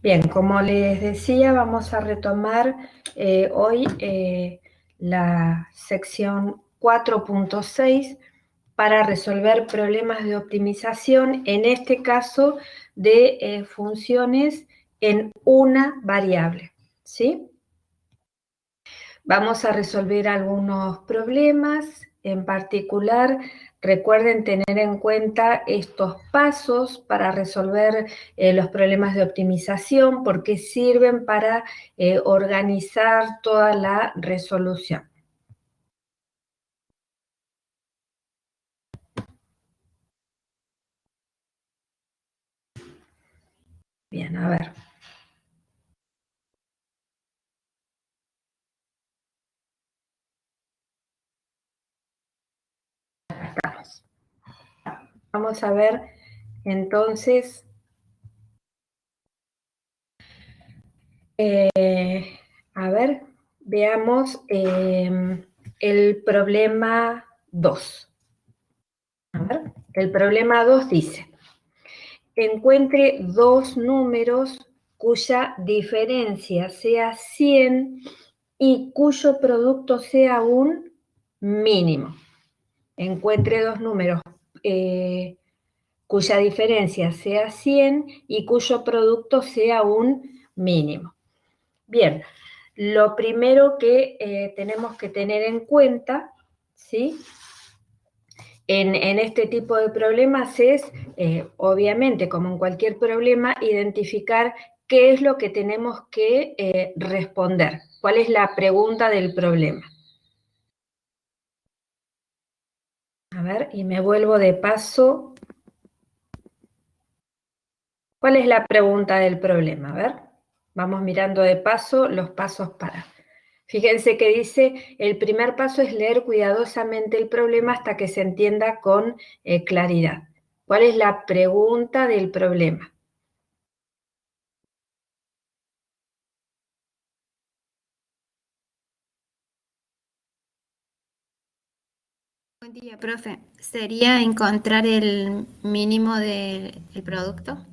Bien, como les decía, vamos a retomar hoy la sección 4.6 para resolver problemas de optimización, en este caso de funciones en una variable, ¿sí? Vamos a resolver algunos problemas, en particular, recuerden tener en cuenta estos pasos para resolver los problemas de optimización, porque sirven para organizar toda la resolución. Bien, a ver. Vamos a ver entonces, a ver, veamos el problema 2. A ver, el problema 2 dice: encuentre dos números cuya diferencia sea 100 y cuyo producto sea un mínimo. Encuentre dos números cuya diferencia sea 100 y cuyo producto sea un mínimo. Bien, lo primero que tenemos que tener en cuenta, ¿sí?, en este tipo de problemas es, obviamente, como en cualquier problema, identificar qué es lo que tenemos que responder, cuál es la pregunta del problema. A ver, y me vuelvo de paso. ¿Cuál es la pregunta del problema? A ver, vamos mirando de paso los pasos para. Fíjense que dice, el primer paso es leer cuidadosamente el problema hasta que se entienda con claridad. ¿Cuál es la pregunta del problema? Buen día, profe. ¿Sería encontrar el mínimo del producto?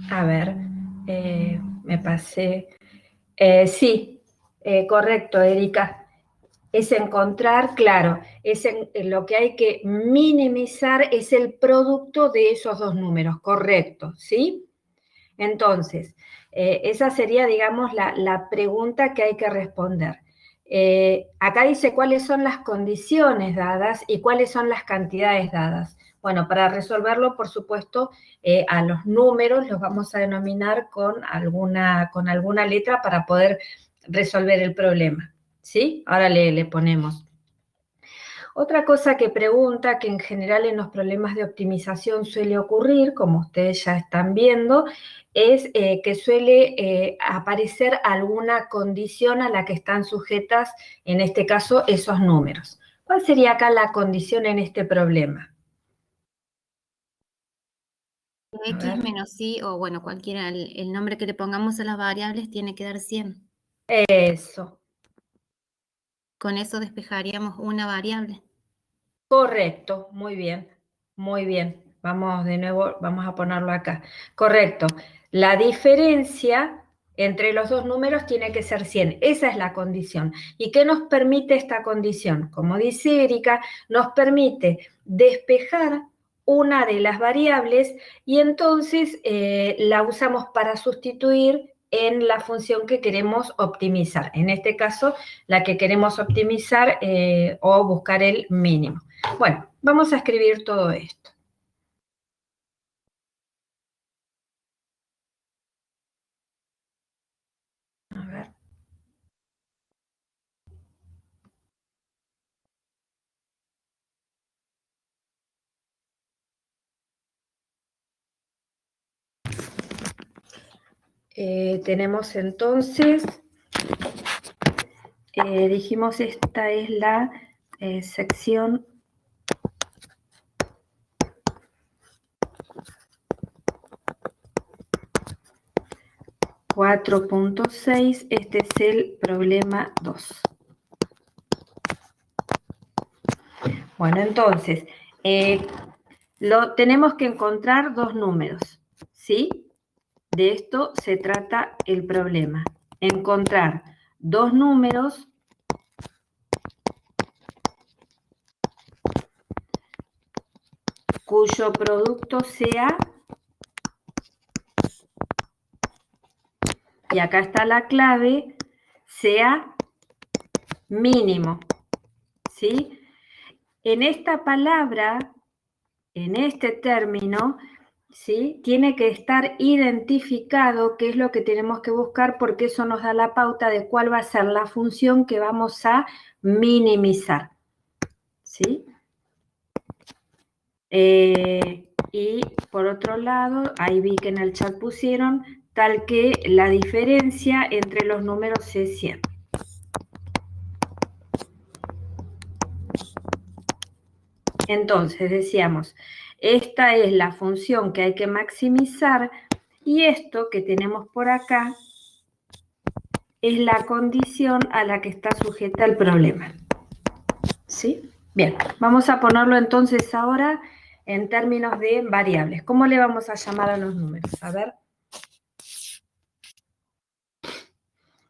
A ver, me pasé. Sí, correcto, Erika. Es encontrar, claro, lo que hay que minimizar es el producto de esos dos números, correcto, ¿sí? Entonces, esa sería, digamos, la pregunta que hay que responder. Acá dice cuáles son las condiciones dadas y cuáles son las cantidades dadas. Bueno, para resolverlo, por supuesto, a los números los vamos a denominar con alguna letra para poder resolver el problema, ¿sí? Ahora le ponemos. Otra cosa que pregunta, que en general en los problemas de optimización suele ocurrir, como ustedes ya están viendo, es que suele aparecer alguna condición a la que están sujetas, en este caso, esos números. ¿Cuál sería acá la condición en este problema? X menos Y, o bueno, cualquiera, el nombre que le pongamos a las variables tiene que dar 100. Eso. Con eso despejaríamos una variable. Correcto, muy bien, muy bien. Vamos de nuevo, vamos a ponerlo acá. Correcto. La diferencia entre los dos números tiene que ser 100. Esa es la condición. ¿Y qué nos permite esta condición? Como dice Erika, nos permite despejar una de las variables y entonces la usamos para sustituir en la función que queremos optimizar. En este caso, la que queremos optimizar o buscar el mínimo. Bueno, vamos a escribir todo esto. A ver. Tenemos entonces, dijimos esta es la sección 4.6, este es el problema 2. Bueno, entonces, tenemos que encontrar dos números, ¿sí? De esto se trata el problema. Encontrar dos números cuyo producto sea, y acá está la clave, sea mínimo, ¿sí? En esta palabra, en este término, ¿sí? Tiene que estar identificado qué es lo que tenemos que buscar, porque eso nos da la pauta de cuál va a ser la función que vamos a minimizar, ¿sí? Y por otro lado, ahí vi que en el chat pusieron tal que la diferencia entre los números es 100. Entonces decíamos, esta es la función que hay que maximizar y esto que tenemos por acá es la condición a la que está sujeta el problema. ¿Sí? Bien, vamos a ponerlo entonces ahora en términos de variables. ¿Cómo le vamos a llamar a los números? A ver.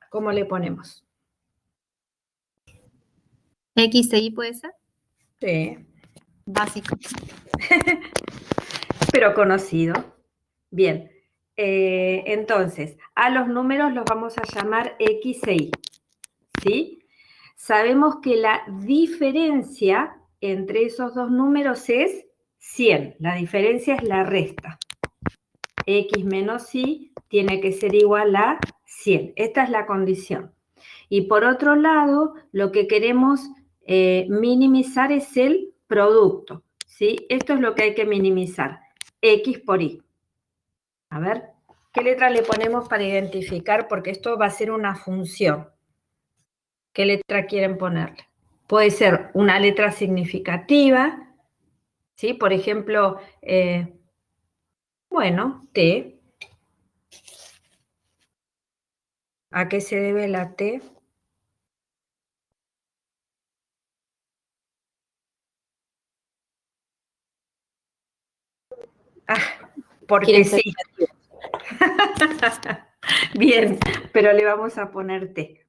¿Cómo le ponemos? X e Y puede ser. Sí. Básico. Pero conocido. Bien. Entonces, a los números los vamos a llamar X e Y. ¿Sí? Sabemos que la diferencia entre esos dos números es 100. La diferencia es la resta. X menos Y tiene que ser igual a 100. Esta es la condición. Y por otro lado, lo que queremos minimizar es el producto, ¿sí? Esto es lo que hay que minimizar, X por Y. A ver, ¿qué letra le ponemos para identificar? Porque esto va a ser una función. ¿Qué letra quieren ponerle? Puede ser una letra significativa, ¿sí? Por ejemplo, bueno, T. ¿A qué se debe la T? Ah, porque sí. Bien, pero le vamos a poner T,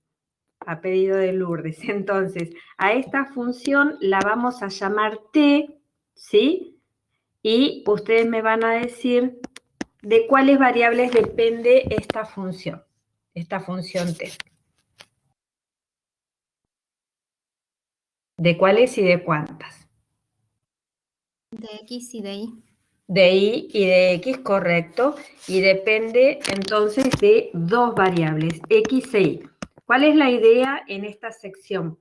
a pedido de Lourdes. Entonces, a esta función la vamos a llamar T, ¿sí? Y ustedes me van a decir de cuáles variables depende esta función T. ¿De cuáles y de cuántas? De X y de Y. De Y y de X, correcto. Y depende entonces de dos variables, X e Y. ¿Cuál es la idea en esta sección?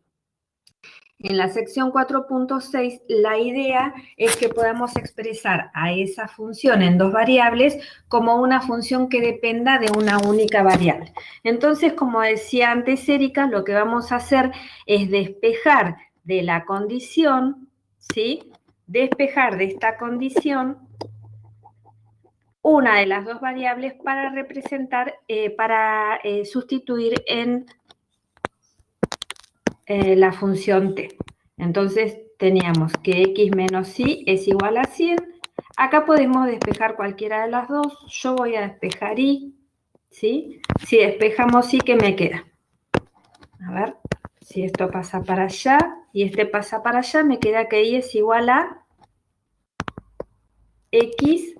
En la sección 4.6, la idea es que podamos expresar a esa función en dos variables como una función que dependa de una única variable. Entonces, como decía antes Erika, lo que vamos a hacer es despejar de la condición, ¿sí? Despejar de esta condición una de las dos variables para representar, sustituir en la función t. Entonces teníamos que x menos y es igual a 100. Acá podemos despejar cualquiera de las dos. Yo voy a despejar y, ¿sí? Si despejamos y, ¿qué me queda? A ver, si esto pasa para allá y este pasa para allá, me queda que y es igual a x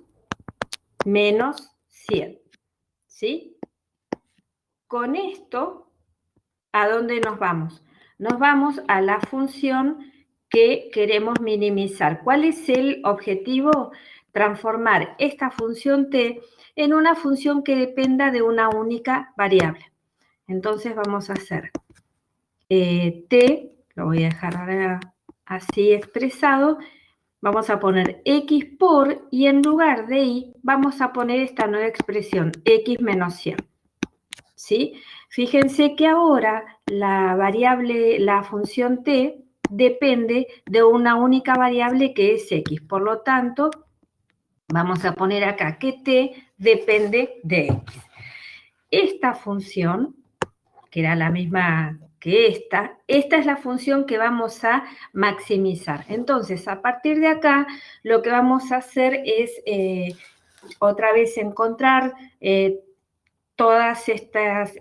menos 100. ¿Sí? Con esto, ¿a dónde nos vamos? Nos vamos a la función que queremos minimizar. ¿Cuál es el objetivo? Transformar esta función t en una función que dependa de una única variable. Entonces vamos a hacer t, lo voy a dejar ahora así expresado, vamos a poner x por, y en lugar de y, vamos a poner esta nueva expresión, x menos 100. ¿Sí? Fíjense que ahora la variable, la función t, depende de una única variable que es x. Por lo tanto, vamos a poner acá que t depende de x. Esta función, que era la misma que esta es la función que vamos a maximizar. Entonces, a partir de acá, lo que vamos a hacer es otra vez encontrar todas estas,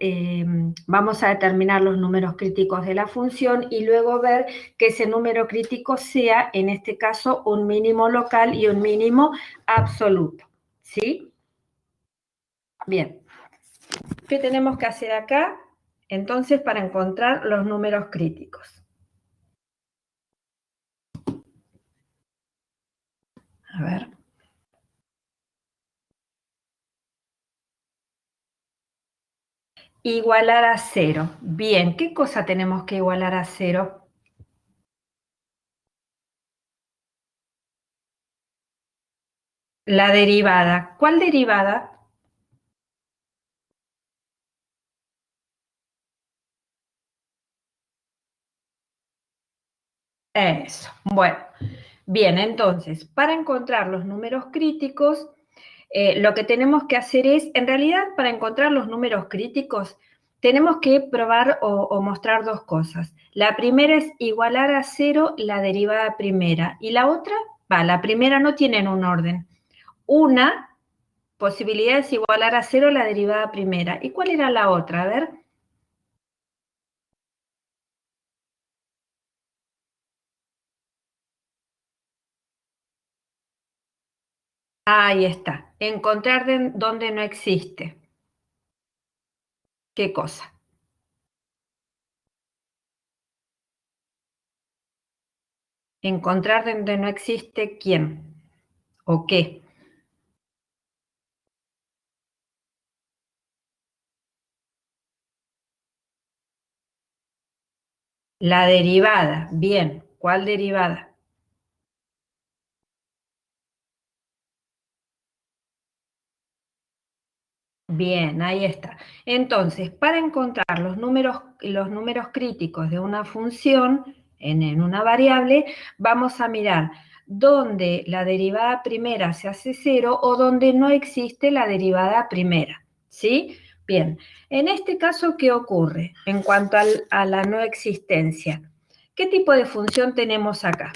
vamos a determinar los números críticos de la función y luego ver que ese número crítico sea, en este caso, un mínimo local y un mínimo absoluto, ¿sí? Bien, ¿qué tenemos que hacer acá? Entonces, para encontrar los números críticos. A ver. Igualar a 0. Bien, ¿qué cosa tenemos que igualar a 0? La derivada. ¿Cuál derivada? Eso. Bueno, bien, entonces, para encontrar los números críticos, lo que tenemos que hacer es, en realidad, para encontrar los números críticos, tenemos que probar o mostrar dos cosas. La primera es igualar a 0 la derivada primera, y la otra, la primera no tiene un orden. Una posibilidad es igualar a 0 la derivada primera. ¿Y cuál era la otra? A ver. Ahí está. Encontrar donde no existe. ¿Qué cosa? Encontrar donde no existe quién o qué. La derivada. Bien. ¿Cuál derivada? Bien, ahí está. Entonces, para encontrar los números críticos de una función en una variable, vamos a mirar dónde la derivada primera se hace 0 o donde no existe la derivada primera, ¿sí? Bien, en este caso, ¿qué ocurre en cuanto a la no existencia? ¿Qué tipo de función tenemos acá?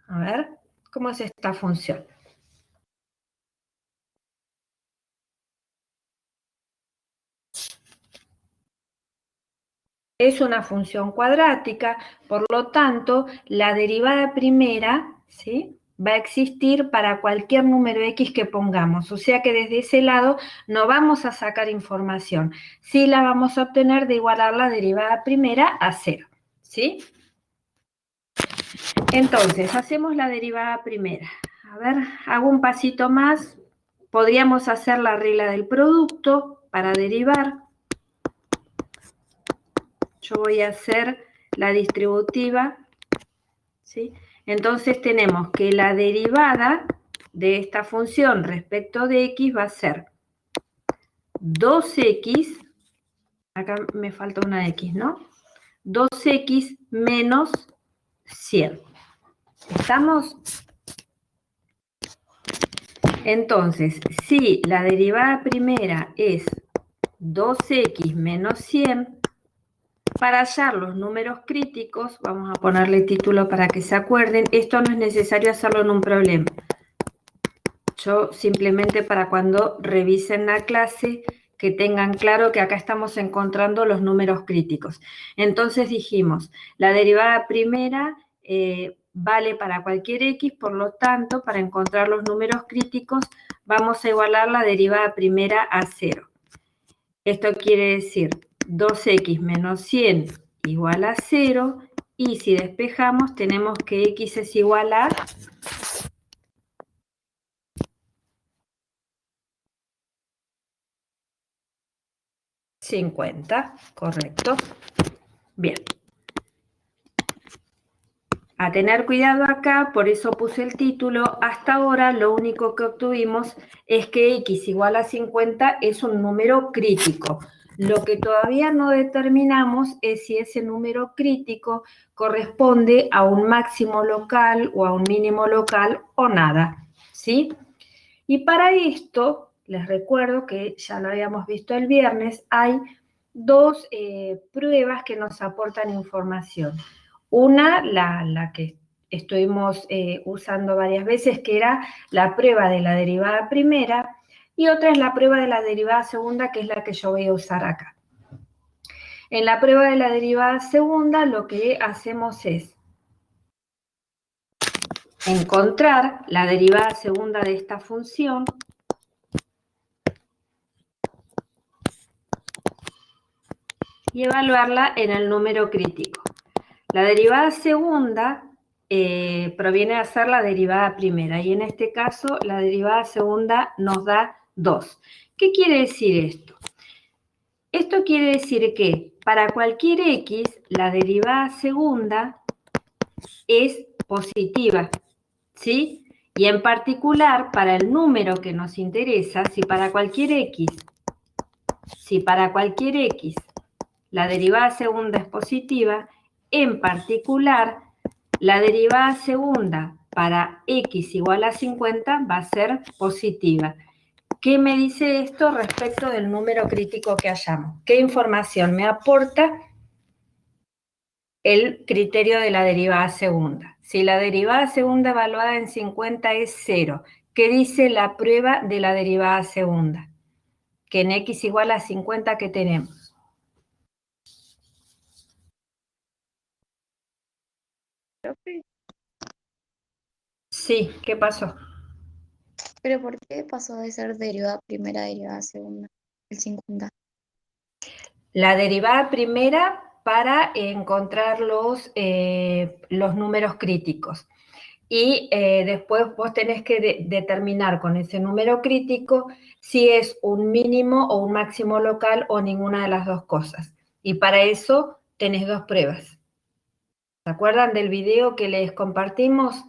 A ver, ¿cómo es esta función? Es una función cuadrática, por lo tanto, la derivada primera, ¿sí?, va a existir para cualquier número x que pongamos. O sea que desde ese lado no vamos a sacar información. Sí la vamos a obtener de igualar la derivada primera a 0, ¿sí? Entonces, hacemos la derivada primera. A ver, hago un pasito más. Podríamos hacer la regla del producto para derivar. Yo voy a hacer la distributiva, ¿sí? Entonces tenemos que la derivada de esta función respecto de x va a ser 2x, acá me falta una x, ¿no? 2x menos 100. ¿Estamos? Entonces, si la derivada primera es 2x menos 100, para hallar los números críticos, vamos a ponerle título para que se acuerden, esto no es necesario hacerlo en un problema. Yo simplemente para cuando revisen la clase, que tengan claro que acá estamos encontrando los números críticos. Entonces dijimos, la derivada primera vale para cualquier x, por lo tanto, para encontrar los números críticos, vamos a igualar la derivada primera a 0. Esto quiere decir 2x menos 100 igual a 0, y si despejamos tenemos que x es igual a 50, correcto. Bien. A tener cuidado acá, por eso puse el título. Hasta ahora lo único que obtuvimos es que x igual a 50 es un número crítico. Lo que todavía no determinamos es si ese número crítico corresponde a un máximo local o a un mínimo local o nada, ¿sí? Y para esto, les recuerdo que ya lo habíamos visto el viernes, hay dos pruebas que nos aportan información. Una, la que estuvimos usando varias veces, que era la prueba de la derivada primera, y otra es la prueba de la derivada segunda, que es la que yo voy a usar acá. En la prueba de la derivada segunda, lo que hacemos es encontrar la derivada segunda de esta función y evaluarla en el número crítico. La derivada segunda proviene a ser la derivada primera, y en este caso la derivada segunda nos da 2. ¿Qué quiere decir esto? Esto quiere decir que para cualquier x, la derivada segunda es positiva, ¿sí? Y en particular, para el número que nos interesa, si para cualquier x la derivada segunda es positiva, en particular, la derivada segunda para x igual a 50 va a ser positiva. ¿Qué me dice esto respecto del número crítico que hallamos? ¿Qué información me aporta el criterio de la derivada segunda? Si la derivada segunda evaluada en 50 es 0, ¿qué dice la prueba de la derivada segunda? Que en x igual a 50, ¿qué tenemos? Sí, ¿qué pasó? ¿Pero por qué pasó de ser derivada primera a derivada segunda, el 50? La derivada primera para encontrar los números críticos. Y después vos tenés que determinar con ese número crítico si es un mínimo o un máximo local o ninguna de las dos cosas. Y para eso tenés dos pruebas. ¿Se acuerdan del video que les compartimos?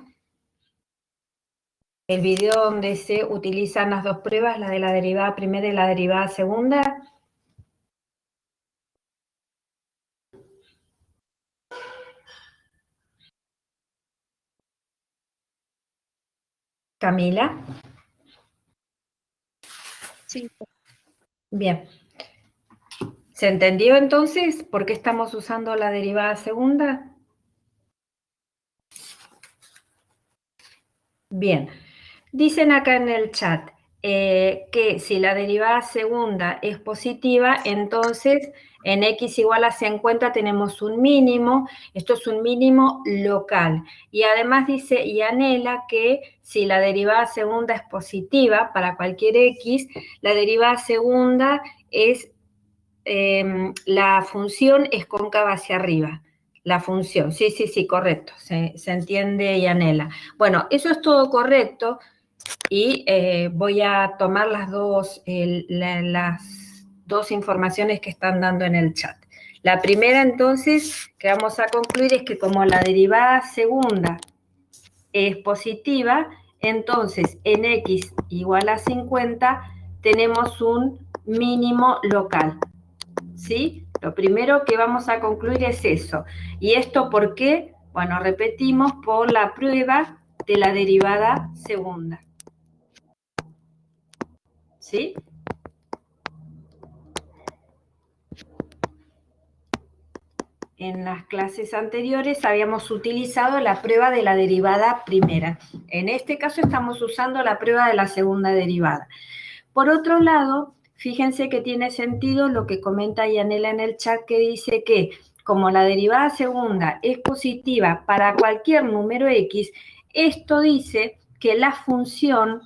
El video donde se utilizan las dos pruebas, la de la derivada primera y la derivada segunda. Camila. Sí. Bien. ¿Se entendió entonces por qué estamos usando la derivada segunda? Bien. Dicen acá en el chat que si la derivada segunda es positiva, entonces en x igual a 50 tenemos un mínimo. Esto es un mínimo local. Y además dice y anhela que si la derivada segunda es positiva para cualquier x, la derivada segunda es la función es cóncava hacia arriba. La función, sí, correcto, se entiende y anhela. Bueno, eso es todo correcto y voy a tomar las dos informaciones que están dando en el chat. La primera, entonces, que vamos a concluir es que como la derivada segunda es positiva, entonces en x igual a 50 tenemos un mínimo local. ¿Sí? Lo primero que vamos a concluir es eso. ¿Y esto por qué? Bueno, repetimos, por la prueba de la derivada segunda. ¿Sí? En las clases anteriores habíamos utilizado la prueba de la derivada primera. En este caso estamos usando la prueba de la segunda derivada. Por otro lado, fíjense que tiene sentido lo que comenta Yanela en el chat, que dice que como la derivada segunda es positiva para cualquier número x, esto dice que la función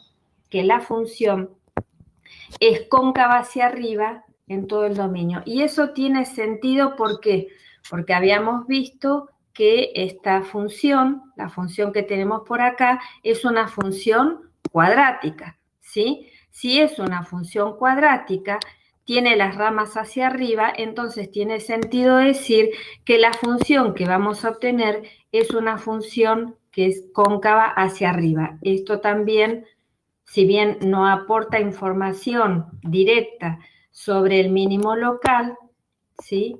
es cóncava hacia arriba en todo el dominio. Y eso tiene sentido, ¿por qué? Porque habíamos visto que esta función, la función que tenemos por acá, es una función cuadrática, ¿sí? Si es una función cuadrática, tiene las ramas hacia arriba, entonces tiene sentido decir que la función que vamos a obtener es una función que es cóncava hacia arriba. Esto también, si bien no aporta información directa sobre el mínimo local, ¿sí?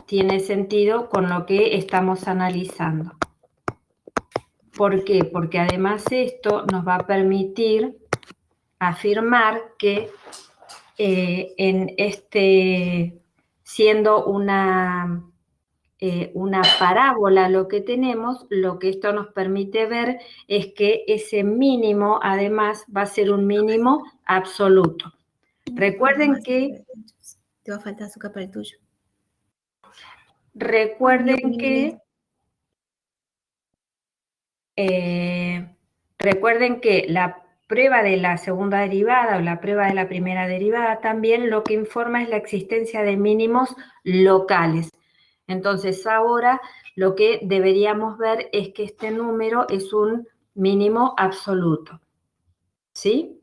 Tiene sentido con lo que estamos analizando. ¿Por qué? Porque además esto nos va a permitir afirmar que siendo una una parábola lo que tenemos, lo que esto nos permite ver es que ese mínimo, además, va a ser un mínimo absoluto. Recuerden que... Te va a faltar azúcar para el tuyo. Recuerden que la prueba de la segunda derivada o la prueba de la primera derivada también lo que informa es la existencia de mínimos locales. Entonces ahora lo que deberíamos ver es que este número es un mínimo absoluto, ¿sí?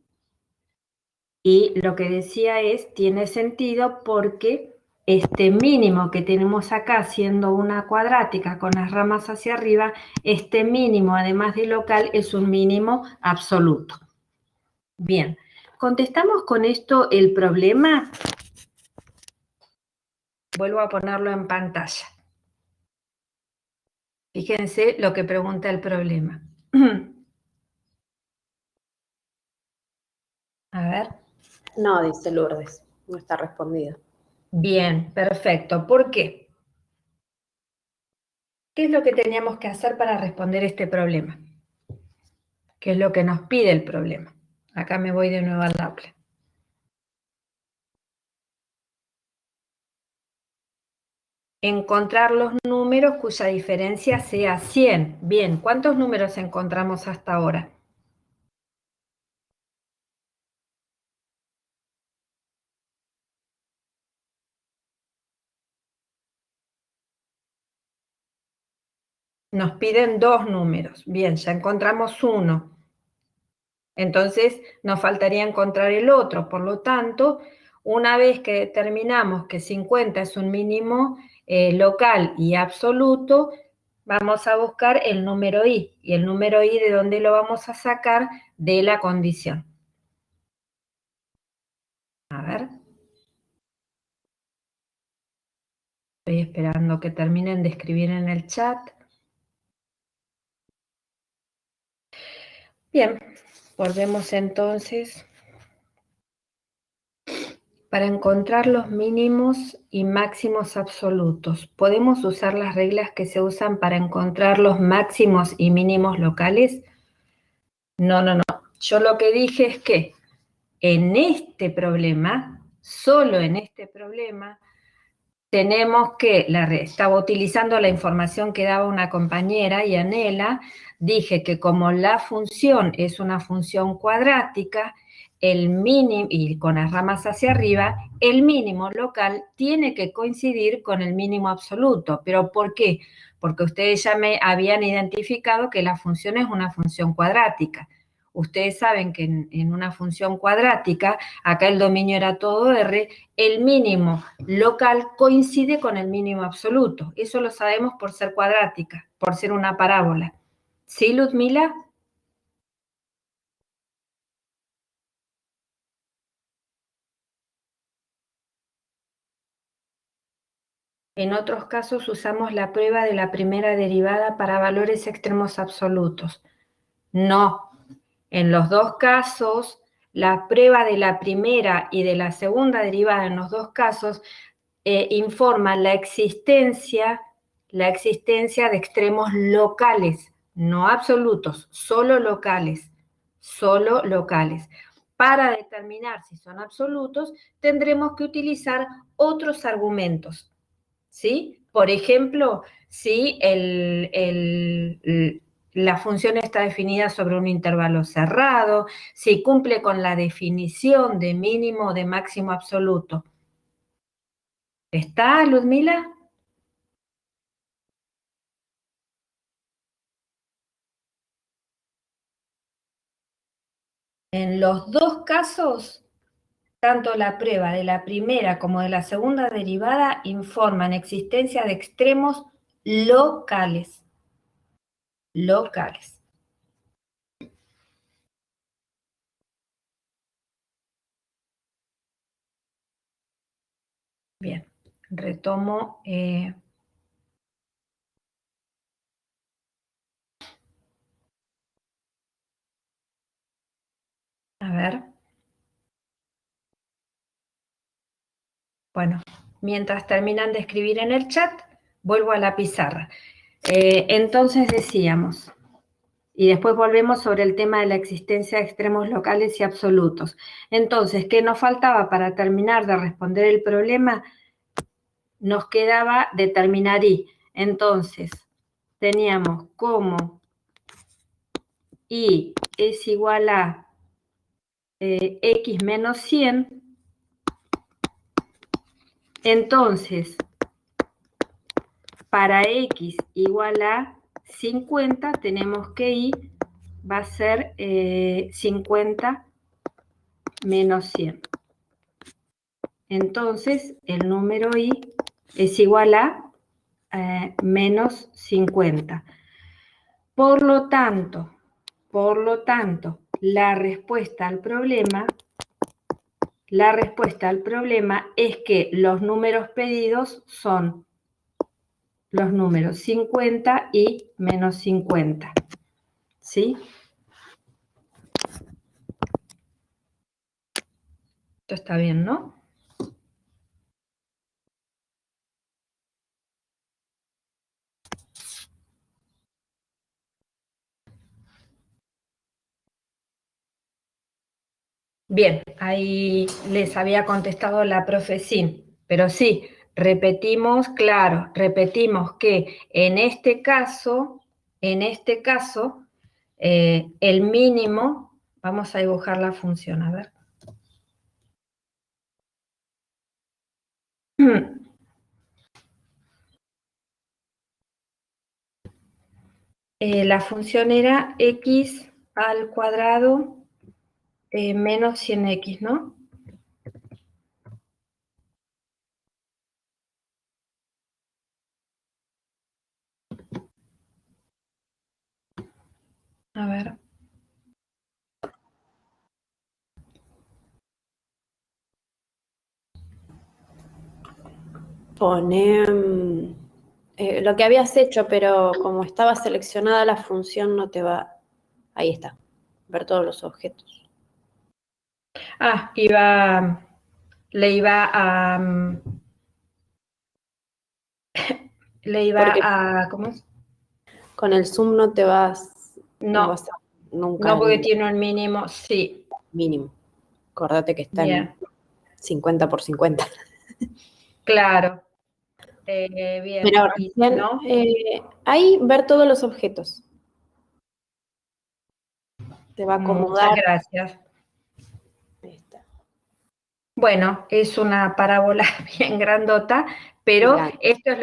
Y lo que decía tiene sentido porque este mínimo que tenemos acá, siendo una cuadrática con las ramas hacia arriba, este mínimo, además de local, es un mínimo absoluto. Bien, ¿contestamos con esto el problema? Vuelvo a ponerlo en pantalla. Fíjense lo que pregunta el problema. A ver. No, dice Lourdes, no está respondido. Bien, perfecto. ¿Por qué? ¿Qué es lo que teníamos que hacer para responder este problema? ¿Qué es lo que nos pide el problema? Acá me voy de nuevo al aula. Encontrar los números cuya diferencia sea 100. Bien, ¿cuántos números encontramos hasta ahora? Nos piden 2 números. Bien, ya encontramos uno. Entonces, nos faltaría encontrar el otro. Por lo tanto, una vez que determinamos que 50 es un mínimo local y absoluto, vamos a buscar el número i. ¿Y el número i de dónde lo vamos a sacar? De la condición. A ver. Estoy esperando que terminen de escribir en el chat. Bien, volvemos entonces. Para encontrar los mínimos y máximos absolutos, ¿podemos usar las reglas que se usan para encontrar los máximos y mínimos locales? No. Yo lo que dije es que en este problema, solo en este problema, tenemos que, estaba utilizando la información que daba una compañera, Yanela, dije que como la función es una función cuadrática, el mínimo, y con las ramas hacia arriba, el mínimo local tiene que coincidir con el mínimo absoluto. ¿Pero por qué? Porque ustedes ya me habían identificado que la función es una función cuadrática. Ustedes saben que en una función cuadrática, acá el dominio era todo R, el mínimo local coincide con el mínimo absoluto. Eso lo sabemos por ser cuadrática, por ser una parábola. ¿Sí, Ludmila? En otros casos usamos la prueba de la primera derivada para valores extremos absolutos. No. En los dos casos, la prueba de la primera y de la segunda derivada en los dos casos informa la existencia de extremos locales, no absolutos, solo locales, solo locales. Para determinar si son absolutos, tendremos que utilizar otros argumentos, ¿sí? Por ejemplo, si la función está definida sobre un intervalo cerrado, si cumple con la definición de mínimo o de máximo absoluto. ¿Está, Ludmila? En los dos casos, tanto la prueba de la primera como de la segunda derivada informan existencia de extremos locales. Locales. Bien, retomo. A ver. Bueno, mientras terminan de escribir en el chat, vuelvo a la pizarra. Entonces decíamos, y después volvemos sobre el tema de la existencia de extremos locales y absolutos. Entonces, ¿qué nos faltaba para terminar de responder el problema? Nos quedaba determinar y. Entonces, teníamos como y es igual a x menos 100, entonces, para x igual a 50, tenemos que y va a ser 50 menos 100. Entonces, el número y es igual a menos 50. Por lo tanto, la respuesta al problema es que los números pedidos son los números 50 y menos 50. ¿Sí? Esto está bien, ¿no? Bien, ahí les había contestado la profe Sin, pero sí, repetimos que en este caso, el mínimo, vamos a dibujar la función, a ver. La función era x al cuadrado menos 100x, ¿no? A ver. Pone lo que habías hecho, pero como estaba seleccionada la función, no te va. Ahí está. Ver todos los objetos. Ah, Porque ¿cómo es? con el zoom no te vas. No, vas a nunca no porque tiene un mínimo, sí. mínimo. Acordate que está Bien. en 50 por 50. Claro. Bien. Pero Y recién, no, ahí ver todos los objetos. Te va a acomodar. muchas gracias. Ahí está. Bueno, es una parábola bien grandota, pero Gigante. esto es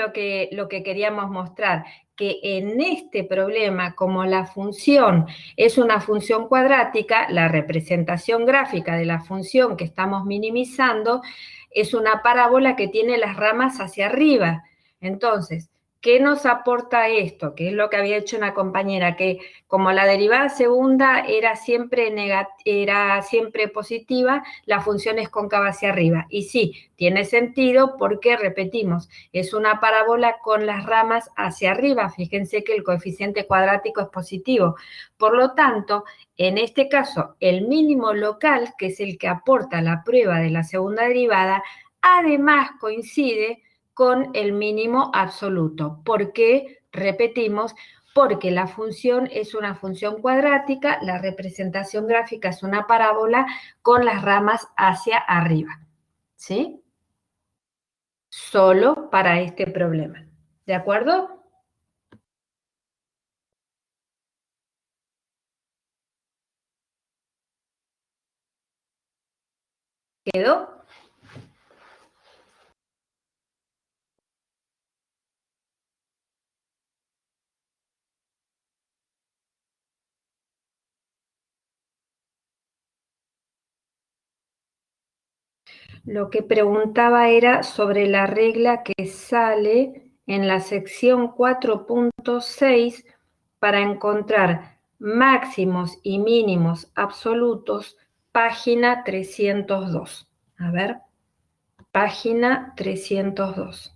lo que queríamos mostrar, que en este problema, como la función es una función cuadrática, la representación gráfica de la función que estamos minimizando es una parábola que tiene las ramas hacia arriba. Entonces, ¿qué nos aporta esto? Que es lo que había hecho una compañera, que como la derivada segunda era siempre positiva, la función es cóncava hacia arriba. Y sí, tiene sentido porque, repetimos, es una parábola con las ramas hacia arriba. Fíjense que el coeficiente cuadrático es positivo. Por lo tanto, en este caso, el mínimo local, que es el que aporta la prueba de la segunda derivada, además coincide con el mínimo absoluto. ¿Por qué? Repetimos, porque la función es una función cuadrática, la representación gráfica es una parábola con las ramas hacia arriba. ¿Sí? Solo para este problema. ¿De acuerdo? ¿Quedó? Lo que preguntaba era sobre la regla que sale en la sección 4.6 para encontrar máximos y mínimos absolutos, página 302. A ver, página 302.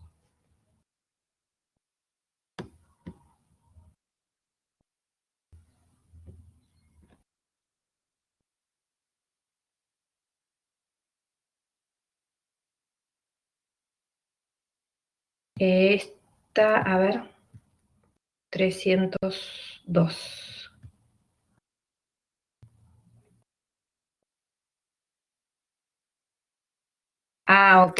está, a ver, 302. Ah, ok.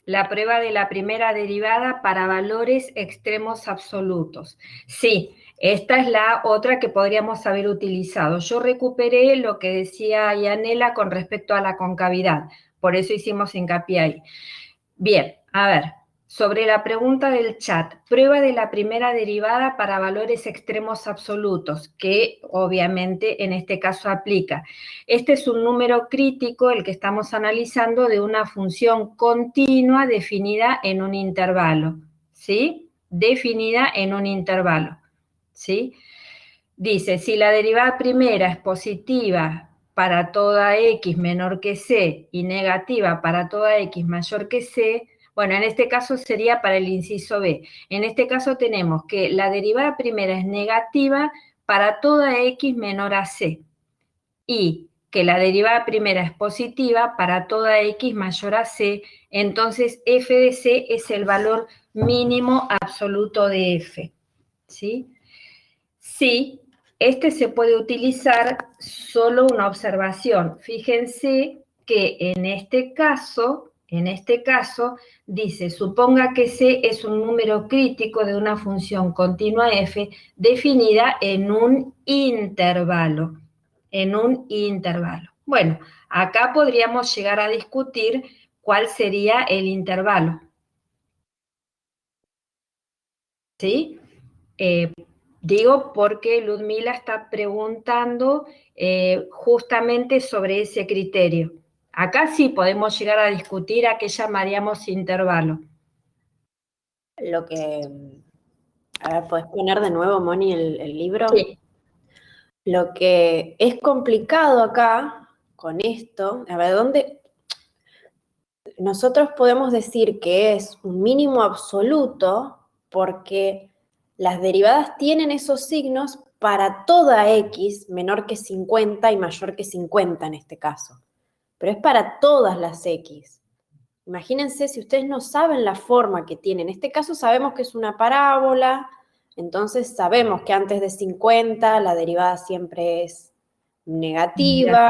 La prueba de la primera derivada para valores extremos absolutos. Sí, esta es la otra que podríamos haber utilizado. Yo recuperé lo que decía Yanela con respecto a la concavidad, por eso hicimos hincapié ahí. Bien, a ver, sobre la pregunta del chat, prueba de la primera derivada para valores extremos absolutos, que obviamente en este caso aplica. Este es un número crítico, el que estamos analizando, de una función continua definida en un intervalo, ¿sí? Definida en un intervalo, ¿sí? Dice, si la derivada primera es positiva para toda x menor que c y negativa para toda x mayor que c, bueno, en este caso sería para el inciso B. En este caso tenemos que la derivada primera es negativa para toda x menor a c y que la derivada primera es positiva para toda x mayor a c, entonces f de c es el valor mínimo absoluto de f, ¿sí? Sí, este se puede utilizar solo una observación. Fíjense que en este caso, dice, suponga que C es un número crítico de una función continua f definida en un intervalo. Bueno, acá podríamos llegar a discutir cuál sería el intervalo. ¿Sí? Digo porque Ludmila está preguntando justamente sobre ese criterio. Acá sí podemos llegar a discutir a qué llamaríamos intervalo. Lo que... A ver, ¿podés poner de nuevo, Moni, el libro? Sí. Lo que es complicado acá con esto, a ver, ¿dónde? Nosotros podemos decir que es un mínimo absoluto porque las derivadas tienen esos signos para toda x menor que 50 y mayor que 50 en este caso. Pero es para todas las x. Imagínense si ustedes no saben la forma que tiene. En este caso sabemos que es una parábola, entonces sabemos que antes de 50 la derivada siempre es negativa.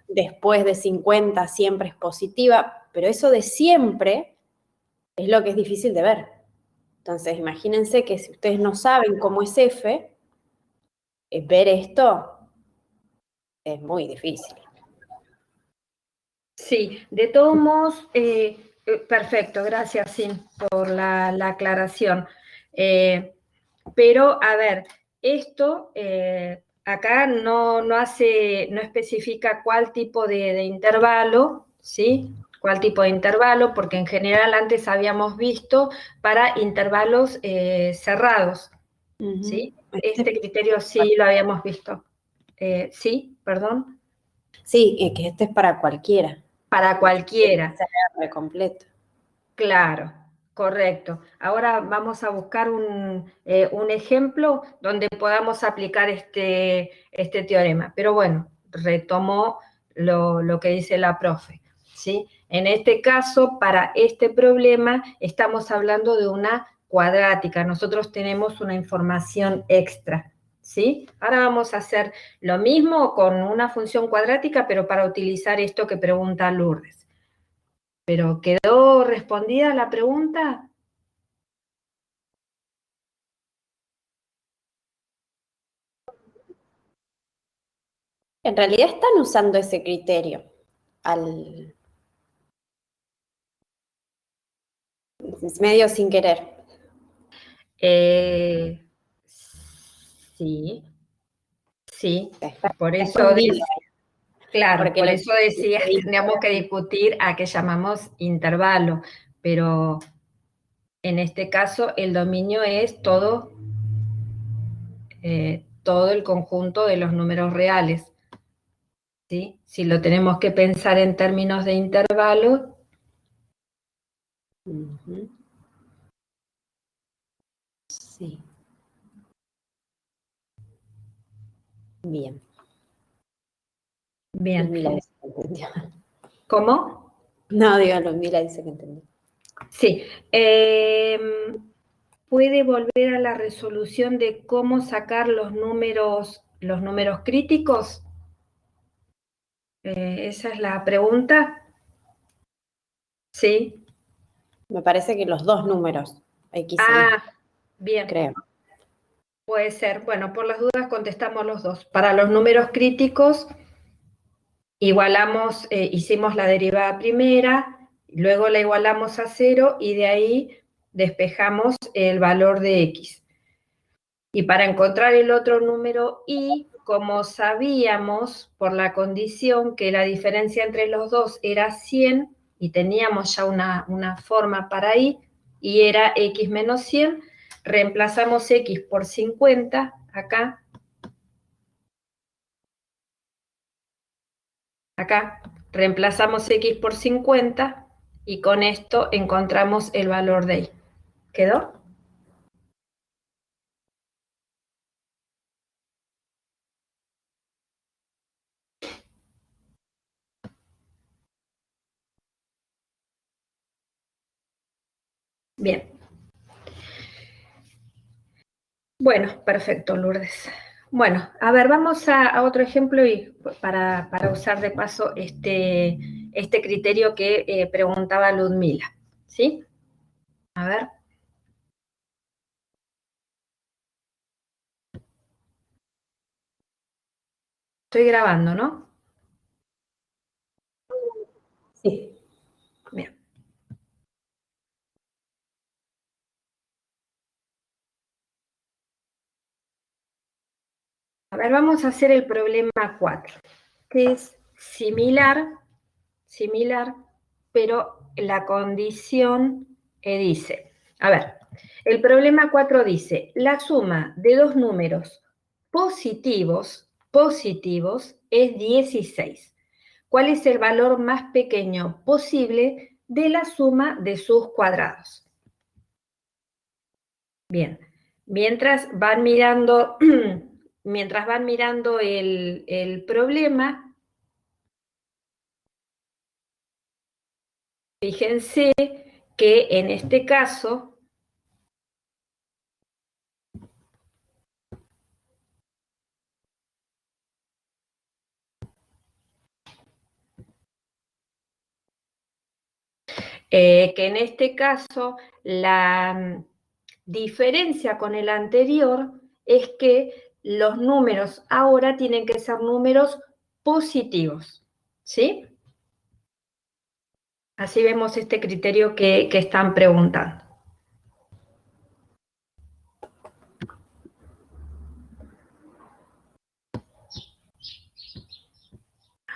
Después de 50 siempre es positiva, pero eso de siempre es lo que es difícil de ver. Entonces, imagínense que si ustedes no saben cómo es f, ver esto es muy difícil. Sí, de todos modos, perfecto, gracias, Sin, por la aclaración. Pero, a ver, esto acá no especifica cuál tipo de intervalo, ¿sí? Cuál tipo de intervalo, porque en general antes habíamos visto para intervalos cerrados, ¿sí? Este criterio sí lo habíamos visto. ¿Sí? ¿Perdón? Sí, que este es para cualquiera. Para cualquiera. De completo. Claro, correcto. Ahora vamos a buscar un ejemplo donde podamos aplicar este teorema. Pero bueno, retomo lo que dice la profe, ¿sí? En este caso, para este problema, estamos hablando de una cuadrática. Nosotros tenemos una información extra, ¿sí? Ahora vamos a hacer lo mismo con una función cuadrática, pero para utilizar esto que pregunta Lourdes. ¿Pero quedó respondida la pregunta? En realidad están usando ese criterio. Medio sin querer. Sí. Sí. Está Por eso escondido. claro, Porque por eso decía, tendríamos que discutir a qué llamamos intervalo, pero en este caso el dominio es todo el conjunto de los números reales, ¿sí? Si lo tenemos que pensar en términos de intervalo. Sí. Bien. Bien. Ludmila dice que entendió. ¿Cómo? No, digo, Ludmila dice que entendió. Sí. ¿Puede volver a la resolución de cómo sacar los números críticos? Esa es la pregunta. Sí. Me parece que los dos números, X y Y, Ah, bien. creo. Puede ser. Bueno, por las dudas contestamos los dos. Para los números críticos, igualamos, hicimos la derivada primera, luego la igualamos a 0 y de ahí despejamos el valor de X. Y para encontrar el otro número Y, como sabíamos por la condición que la diferencia entre los dos era 100 y teníamos ya una forma para Y, y era X menos 100, reemplazamos X por 50 acá, reemplazamos X por 50 y con esto encontramos el valor de Y. ¿Quedó? Bien. Bueno, perfecto, Lourdes. Bueno, a ver, vamos a otro ejemplo y para usar de paso este criterio que preguntaba Ludmila, ¿sí? A ver. Estoy grabando, ¿no? Sí. Bien. A ver, vamos a hacer el problema 4, que es similar, pero la condición dice, a ver, el problema 4 dice, la suma de dos números positivos es 16. ¿Cuál es el valor más pequeño posible de la suma de sus cuadrados? Bien, mientras van mirando el problema, fíjense que en este caso la diferencia con el anterior es que los números ahora tienen que ser números positivos, ¿sí? Así vemos este criterio que están preguntando.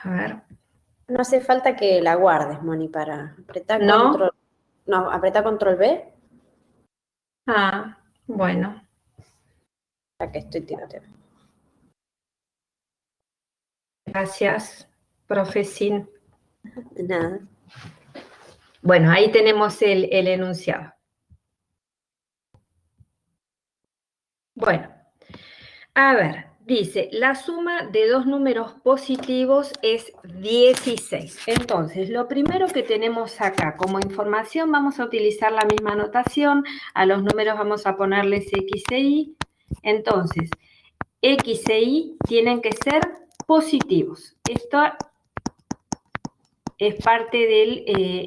A ver. No hace falta que la guardes, Moni, para apretar ¿No? control. No, apretar control B. Ah, bueno. Ya que estoy tirando. Gracias, profesín. De nada. Bueno, ahí tenemos el enunciado. Bueno, a ver, dice, la suma de dos números positivos es 16. Entonces, lo primero que tenemos acá como información, vamos a utilizar la misma notación, a los números vamos a ponerles X e Y. Entonces, X e Y tienen que ser positivos. Esto es parte del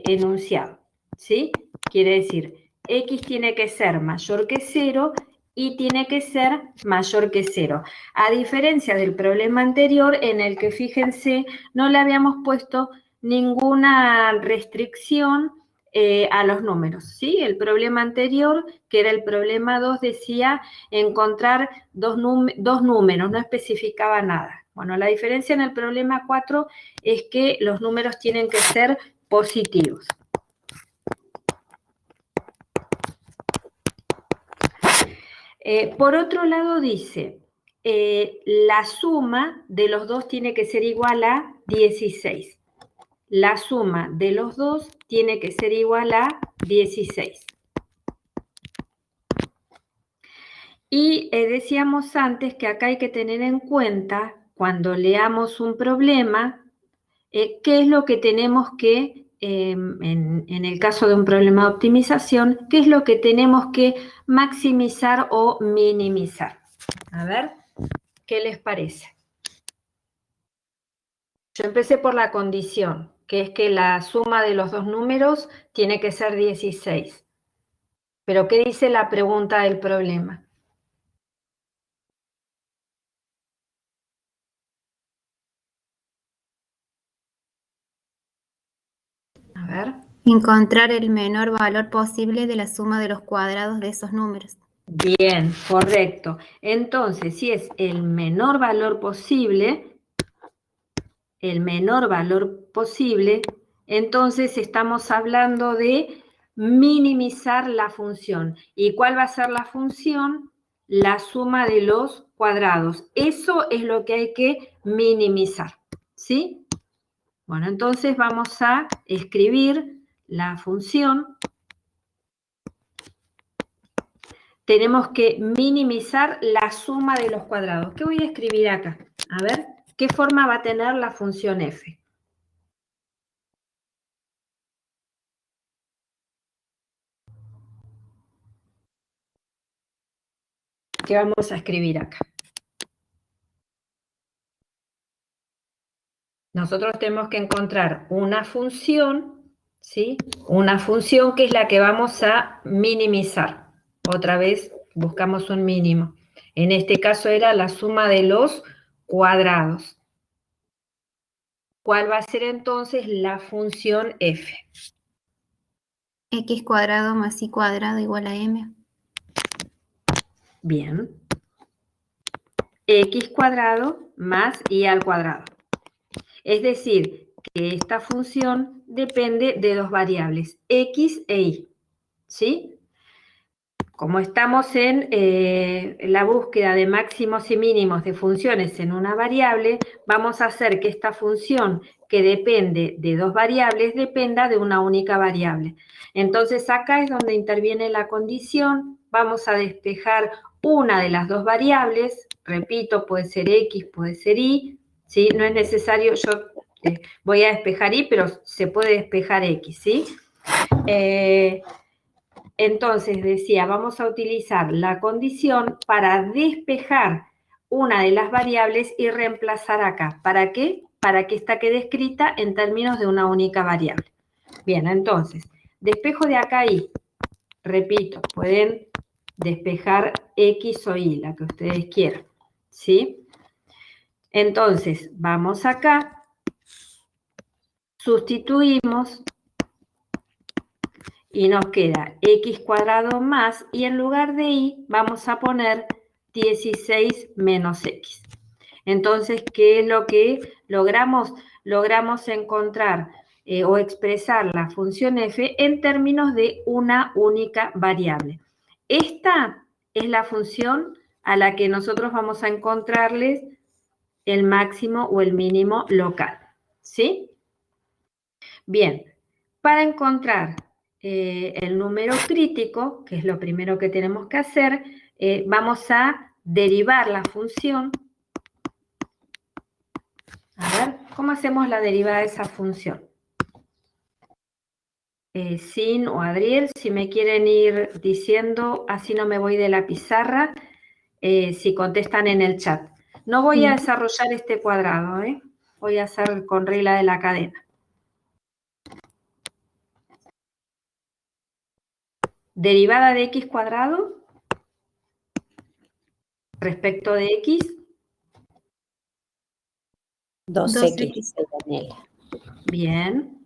enunciado, ¿sí? Quiere decir, X tiene que ser mayor que 0 y tiene que ser mayor que 0. A diferencia del problema anterior en el que, fíjense, no le habíamos puesto ninguna restricción a los números, ¿sí? El problema anterior, que era el problema 2, decía encontrar dos números, no especificaba nada. Bueno, la diferencia en el problema 4 es que los números tienen que ser positivos. Por otro lado dice, la suma de los dos tiene que ser igual a 16. La suma de los dos tiene que ser igual a 16. Y decíamos antes que acá hay que tener en cuenta, cuando leamos un problema, qué es lo que tenemos que en el caso de un problema de optimización, qué es lo que tenemos que maximizar o minimizar. A ver, ¿qué les parece? Yo empecé por la condición, que es que la suma de los dos números tiene que ser 16. Pero ¿qué dice la pregunta del problema? A ver. Encontrar el menor valor posible de la suma de los cuadrados de esos números. Bien, correcto. Entonces, si es el menor valor posible, entonces estamos hablando de minimizar la función. ¿Y cuál va a ser la función? La suma de los cuadrados. Eso es lo que hay que minimizar, ¿sí? Bueno, entonces vamos a escribir la función. Tenemos que minimizar la suma de los cuadrados. ¿Qué voy a escribir acá? A ver, ¿qué forma va a tener la función f? ¿Qué vamos a escribir acá? Nosotros tenemos que encontrar una función, ¿sí? Una función que es la que vamos a minimizar. Otra vez buscamos un mínimo. En este caso era la suma de los cuadrados. ¿Cuál va a ser entonces la función f? X cuadrado más Y cuadrado igual a M. Bien. X cuadrado más Y al cuadrado. Es decir, que esta función depende de dos variables, X e Y. ¿Sí? Como estamos en la búsqueda de máximos y mínimos de funciones en una variable, vamos a hacer que esta función que depende de dos variables dependa de una única variable. Entonces acá es donde interviene la condición, vamos a despejar una de las dos variables, repito, puede ser X, puede ser Y, ¿sí? No es necesario, yo voy a despejar Y, pero se puede despejar X, ¿sí? Entonces decía, vamos a utilizar la condición para despejar una de las variables y reemplazar acá. ¿Para qué? Para que esta quede escrita en términos de una única variable. Bien, entonces, despejo de acá Y. Repito, pueden despejar X o Y, la que ustedes quieran. ¿Sí? Entonces, vamos acá, sustituimos y nos queda X cuadrado más, y en lugar de Y vamos a poner 16 menos X. Entonces, ¿qué es lo que logramos? Logramos encontrar o expresar la función f en términos de una única variable. Esta es la función a la que nosotros vamos a encontrarles el máximo o el mínimo local. ¿Sí? Bien, para encontrar el número crítico, que es lo primero que tenemos que hacer, vamos a derivar la función. A ver, ¿cómo hacemos la derivada de esa función? Sin o Adriel, si me quieren ir diciendo, así no me voy de la pizarra, si contestan en el chat. No voy a desarrollar este cuadrado, voy a hacer con regla de la cadena. Derivada de x cuadrado respecto de x. 2x, Daniela. Bien.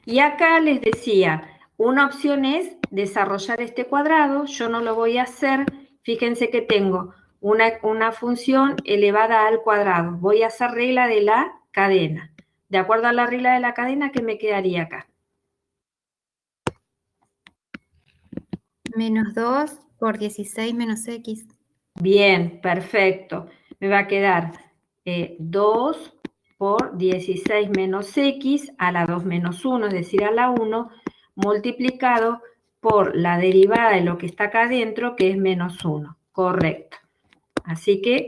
Y acá les decía, una opción es desarrollar este cuadrado. Yo no lo voy a hacer. Fíjense que tengo una función elevada al cuadrado. Voy a hacer regla de la cadena. De acuerdo a la regla de la cadena, ¿qué me quedaría acá? Menos 2 por 16 menos X. Bien, perfecto. Me va a quedar 2 por 16 menos X a la 2 menos 1, es decir, a la 1, multiplicado por la derivada de lo que está acá adentro, que es menos 1. Correcto. Así que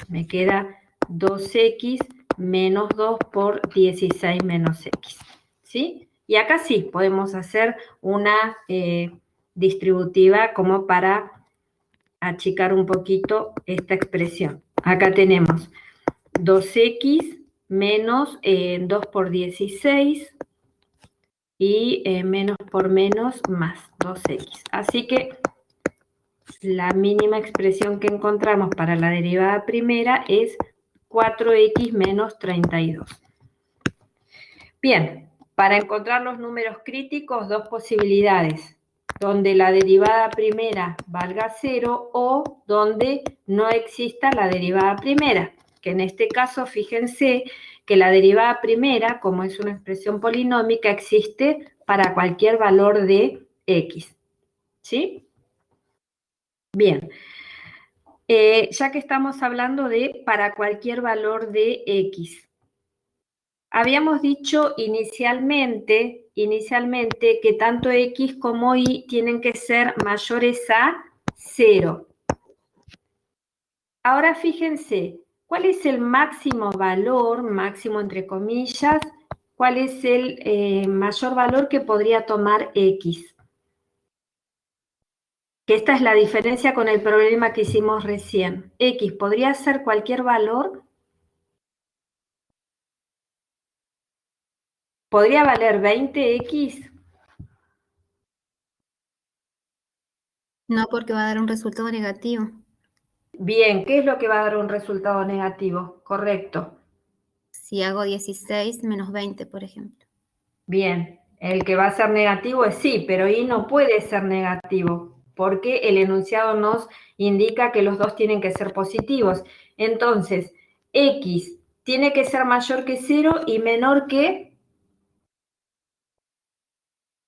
me queda 2X menos 2 por 16 menos x, ¿sí? Y acá sí, podemos hacer una distributiva como para achicar un poquito esta expresión. Acá tenemos 2x menos 2 por 16 y menos por menos más 2x. Así que la mínima expresión que encontramos para la derivada primera es 4x menos 32. Bien, para encontrar los números críticos, dos posibilidades. Donde la derivada primera valga 0 o donde no exista la derivada primera. Que en este caso, fíjense que la derivada primera, como es una expresión polinómica, existe para cualquier valor de x. ¿Sí? Bien. Ya que estamos hablando de para cualquier valor de x. Habíamos dicho inicialmente que tanto x como y tienen que ser mayores a 0. Ahora fíjense, ¿cuál es el máximo valor, máximo entre comillas, cuál es el mayor valor que podría tomar x? Que esta es la diferencia con el problema que hicimos recién. X podría ser cualquier valor. ¿Podría valer 20x? No, porque va a dar un resultado negativo. Bien, ¿qué es lo que va a dar un resultado negativo? Correcto. Si hago 16 menos 20, por ejemplo. Bien, el que va a ser negativo es sí, pero y no puede ser negativo, porque el enunciado nos indica que los dos tienen que ser positivos. Entonces, x tiene que ser mayor que 0 y menor que...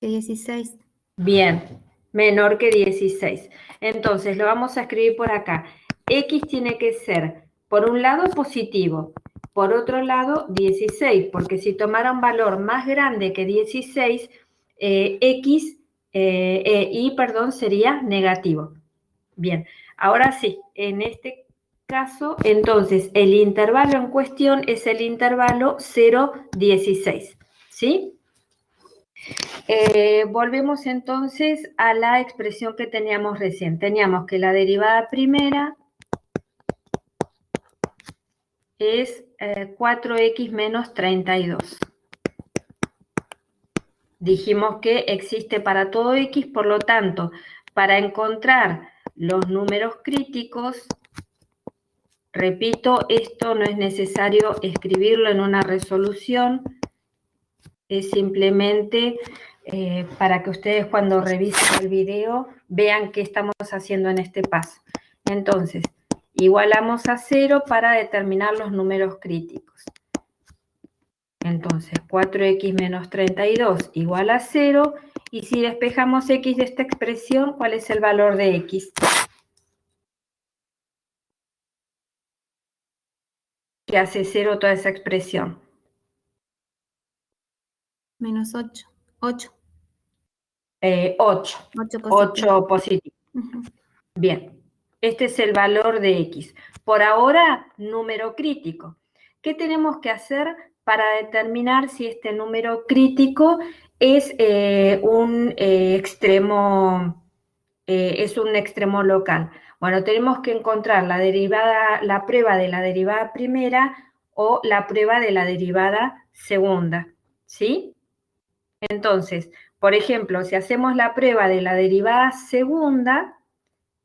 Que 16. Bien, menor que 16. Entonces, lo vamos a escribir por acá. X tiene que ser, por un lado, positivo, por otro lado, 16, porque si tomara un valor más grande que 16, sería negativo. Bien, ahora sí, en este caso, entonces, el intervalo en cuestión es el intervalo 0,16, ¿sí? Volvemos entonces a la expresión que teníamos recién. Teníamos que la derivada primera es 4x menos 32. Dijimos que existe para todo x, por lo tanto, para encontrar los números críticos, repito, esto no es necesario escribirlo en una resolución, es simplemente para que ustedes cuando revisen el video vean qué estamos haciendo en este paso. Entonces, igualamos a 0 para determinar los números críticos. Entonces, 4x menos 32 igual a 0. Y si despejamos x de esta expresión, ¿cuál es el valor de x? Que hace 0 toda esa expresión. Menos 8. 8. 8. 8 positivo. Bien, este es el valor de x. Por ahora, número crítico. ¿Qué tenemos que hacer para determinar si este número crítico es un extremo local? Bueno, tenemos que encontrar la prueba de la derivada primera o la prueba de la derivada segunda, ¿sí? Entonces, por ejemplo, si hacemos la prueba de la derivada segunda,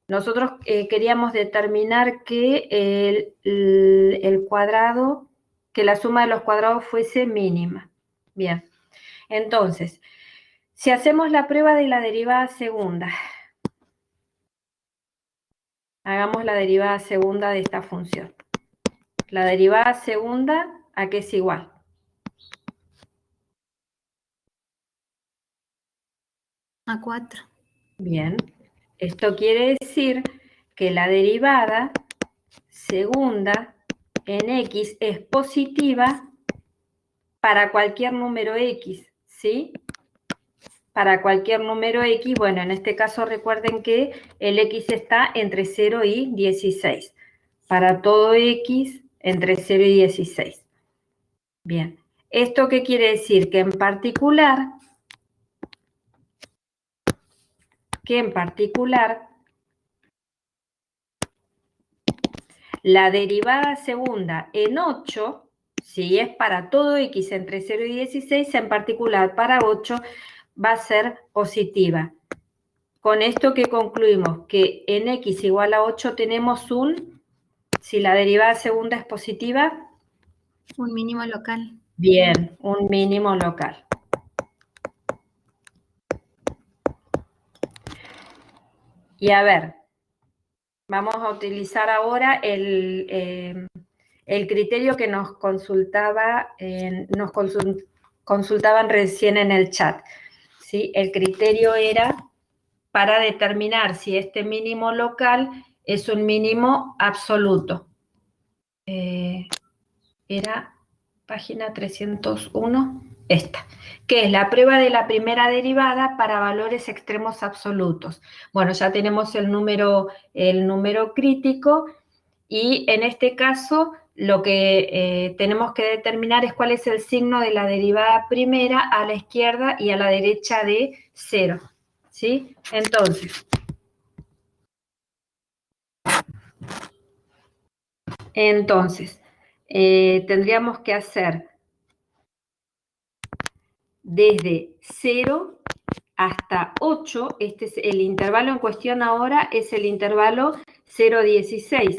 nosotros queríamos determinar que el cuadrado, que la suma de los cuadrados fuese mínima. Bien, entonces, si hacemos la prueba de la derivada segunda, hagamos la derivada segunda de esta función. La derivada segunda, ¿a qué es igual? A 4. Bien, esto quiere decir que la derivada segunda en x es positiva para cualquier número x, ¿sí? Para cualquier número x, bueno, en este caso recuerden que el x está entre 0 y 16. Para todo x, entre 0 y 16. Bien. ¿Esto qué quiere decir? Que en particular, la derivada segunda en 8, si es para todo x entre 0 y 16, en particular para 8 va a ser positiva. Con esto que concluimos que en x igual a 8 tenemos si la derivada segunda es positiva, Un mínimo local. bien, un mínimo local. Y a ver, vamos a utilizar ahora el criterio que nos consultaban recién en el chat. ¿Sí? El criterio era para determinar si este mínimo local es un mínimo absoluto. Era página 301, esta, que es la prueba de la primera derivada para valores extremos absolutos. Bueno, ya tenemos el número crítico y en este caso lo que tenemos que determinar es cuál es el signo de la derivada primera a la izquierda y a la derecha de 0. ¿Sí? Entonces tendríamos que hacer desde 0 hasta 8, este es el intervalo en cuestión ahora, es el intervalo 0 a 16,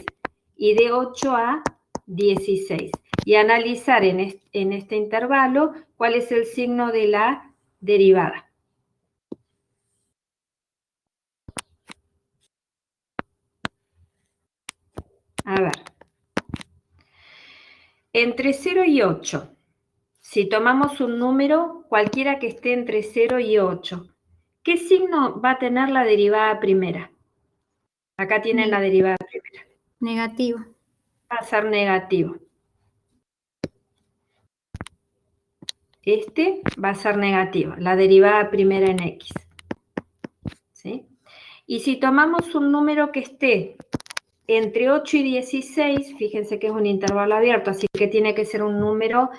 y de 8 a 16. Y analizar en este intervalo cuál es el signo de la derivada. A ver. Entre 0 y 8. Si tomamos un número, cualquiera que esté entre 0 y 8, ¿qué signo va a tener la derivada primera? Acá tienen la derivada primera. Negativo. Va a ser negativo. Este va a ser negativo, la derivada primera en x. ¿Sí? Y si tomamos un número que esté entre 8 y 16, fíjense que es un intervalo abierto, así que tiene que ser un número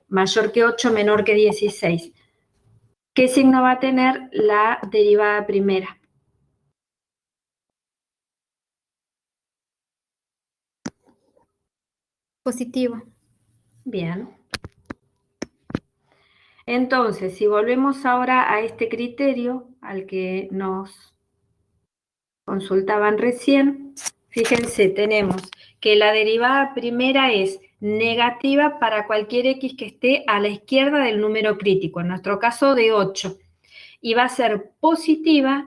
mayor que 8, menor que 16. ¿Qué signo va a tener la derivada primera? Positivo. Bien. Entonces, si volvemos ahora a este criterio al que nos consultaban recién, fíjense, tenemos que la derivada primera es negativa para cualquier x que esté a la izquierda del número crítico, en nuestro caso de 8, y va a ser positiva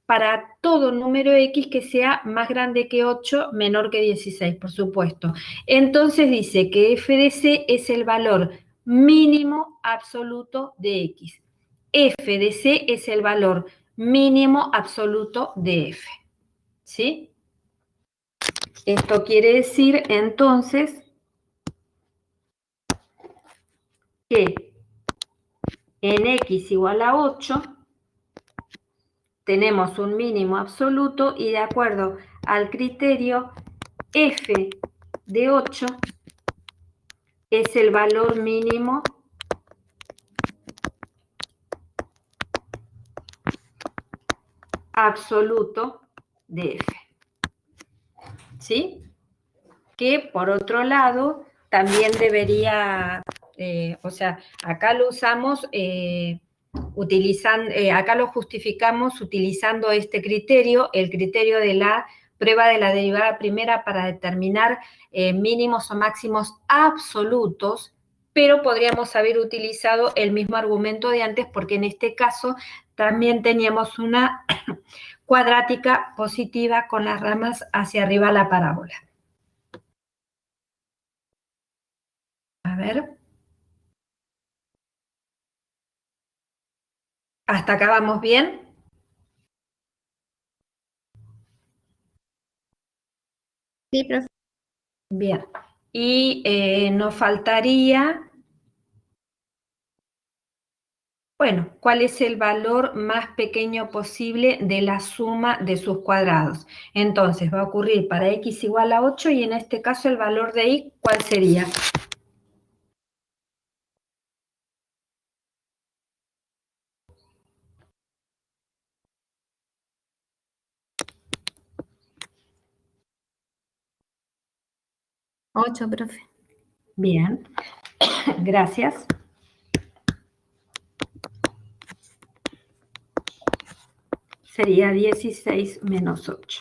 para todo número x que sea más grande que 8, menor que 16, por supuesto. Entonces dice que f de c es el valor mínimo absoluto de x. F de c es el valor mínimo absoluto de f. ¿Sí? Esto quiere decir entonces que en x igual a 8 tenemos un mínimo absoluto y de acuerdo al criterio f de 8 es el valor mínimo absoluto de f. ¿Sí? Que por otro lado también debería, o sea, acá lo usamos acá lo justificamos utilizando este criterio, el criterio de la prueba de la derivada primera para determinar mínimos o máximos absolutos, pero podríamos haber utilizado el mismo argumento de antes porque en este caso también teníamos una cuadrática positiva con las ramas hacia arriba la parábola. A ver. ¿Hasta acá vamos bien? Sí, profe. Bien. Y nos faltaría, bueno, ¿cuál es el valor más pequeño posible de la suma de sus cuadrados? Entonces va a ocurrir para x igual a 8 y en este caso el valor de y, ¿cuál sería? 8, profe. Bien, gracias. Sería 16 menos 8.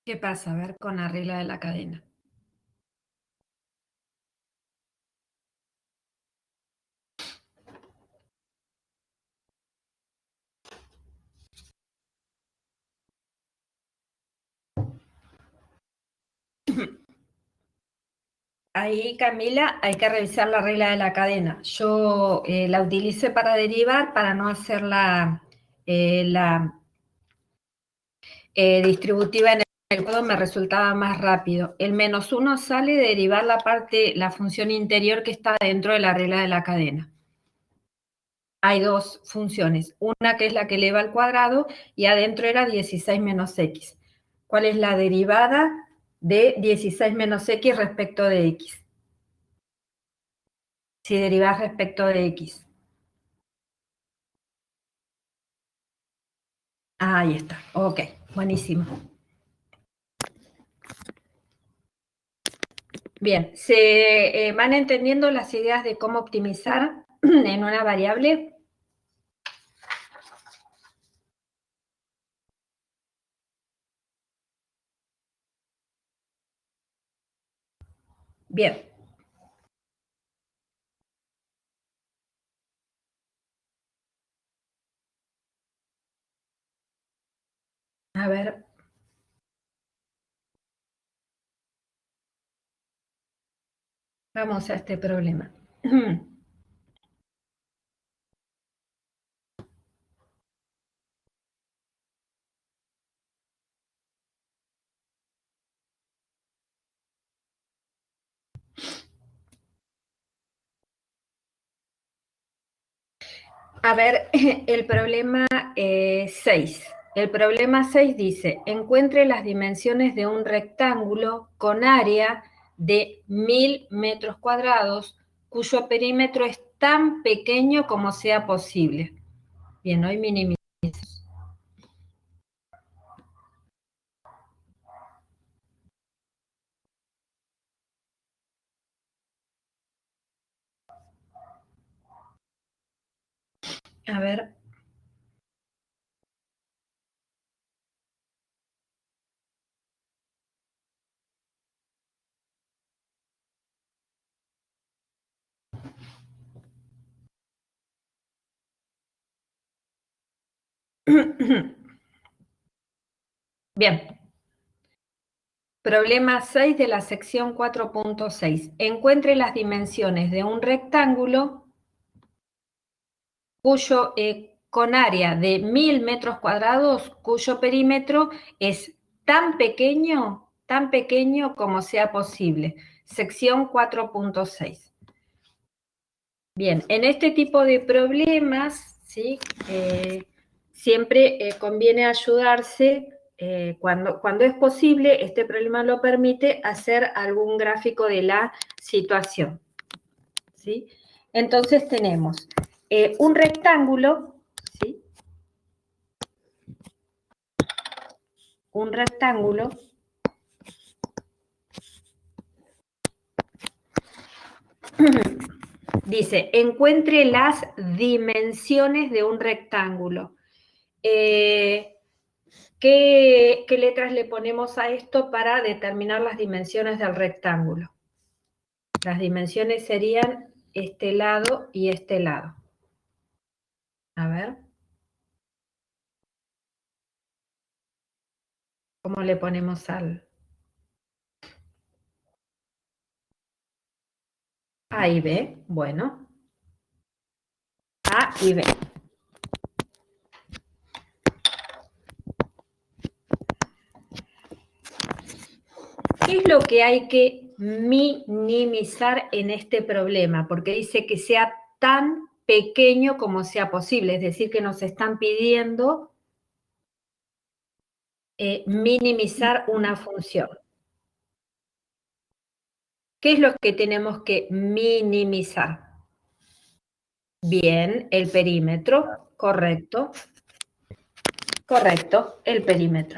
¿Qué pasa? A ver, con la regla de la cadena. Ahí, Camila, hay que revisar la regla de la cadena. Yo la utilicé para derivar, para no hacer la distributiva en el codo, me resultaba más rápido. El -1 sale de derivar la función interior que está dentro de la regla de la cadena. Hay dos funciones, una que es la que eleva al cuadrado y adentro era 16 menos x. ¿Cuál es la derivada de 16 menos x respecto de x? Si derivas respecto de x. Ahí está, ok, buenísimo. Bien, ¿se van entendiendo las ideas de cómo optimizar en una variable? Bien. A ver. Vamos a este problema. A ver, el problema 6. El problema 6 dice, encuentre las dimensiones de un rectángulo con área de 1000 metros cuadrados, cuyo perímetro es tan pequeño como sea posible. Bien, hoy minimizamos. A ver. Bien. Problema 6 de la sección 4.6. Encuentre las dimensiones de un rectángulo cuyo, con área de 1000 metros cuadrados, cuyo perímetro es tan pequeño como sea posible. Sección 4.6. Bien, en este tipo de problemas, ¿sí? Siempre conviene ayudarse, cuando es posible, este problema lo permite, hacer algún gráfico de la situación, ¿sí? Entonces tenemos un rectángulo, ¿sí? Un rectángulo Dice, encuentre las dimensiones de un rectángulo. ¿Qué letras le ponemos a esto para determinar las dimensiones del rectángulo? Las dimensiones serían este lado y este lado. A ver. ¿Cómo le ponemos al...? A y B, bueno. A y B. ¿Qué es lo que hay que minimizar en este problema? Porque dice que sea tan pequeño como sea posible, es decir, que nos están pidiendo minimizar una función. ¿Qué es lo que tenemos que minimizar? Bien, el perímetro, correcto. Correcto, el perímetro.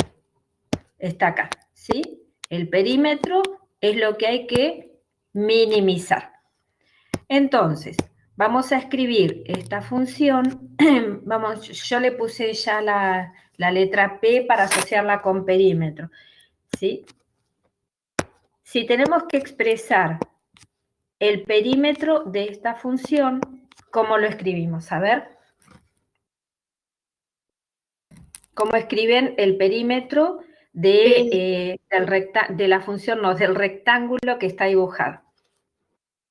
Está acá, ¿sí? El perímetro es lo que hay que minimizar. Entonces, vamos a escribir esta función. Vamos, yo le puse ya la letra P para asociarla con perímetro, ¿sí? Si tenemos que expresar el perímetro de esta función, ¿cómo lo escribimos? A ver. ¿Cómo escriben el perímetro de la función, no, del rectángulo que está dibujado?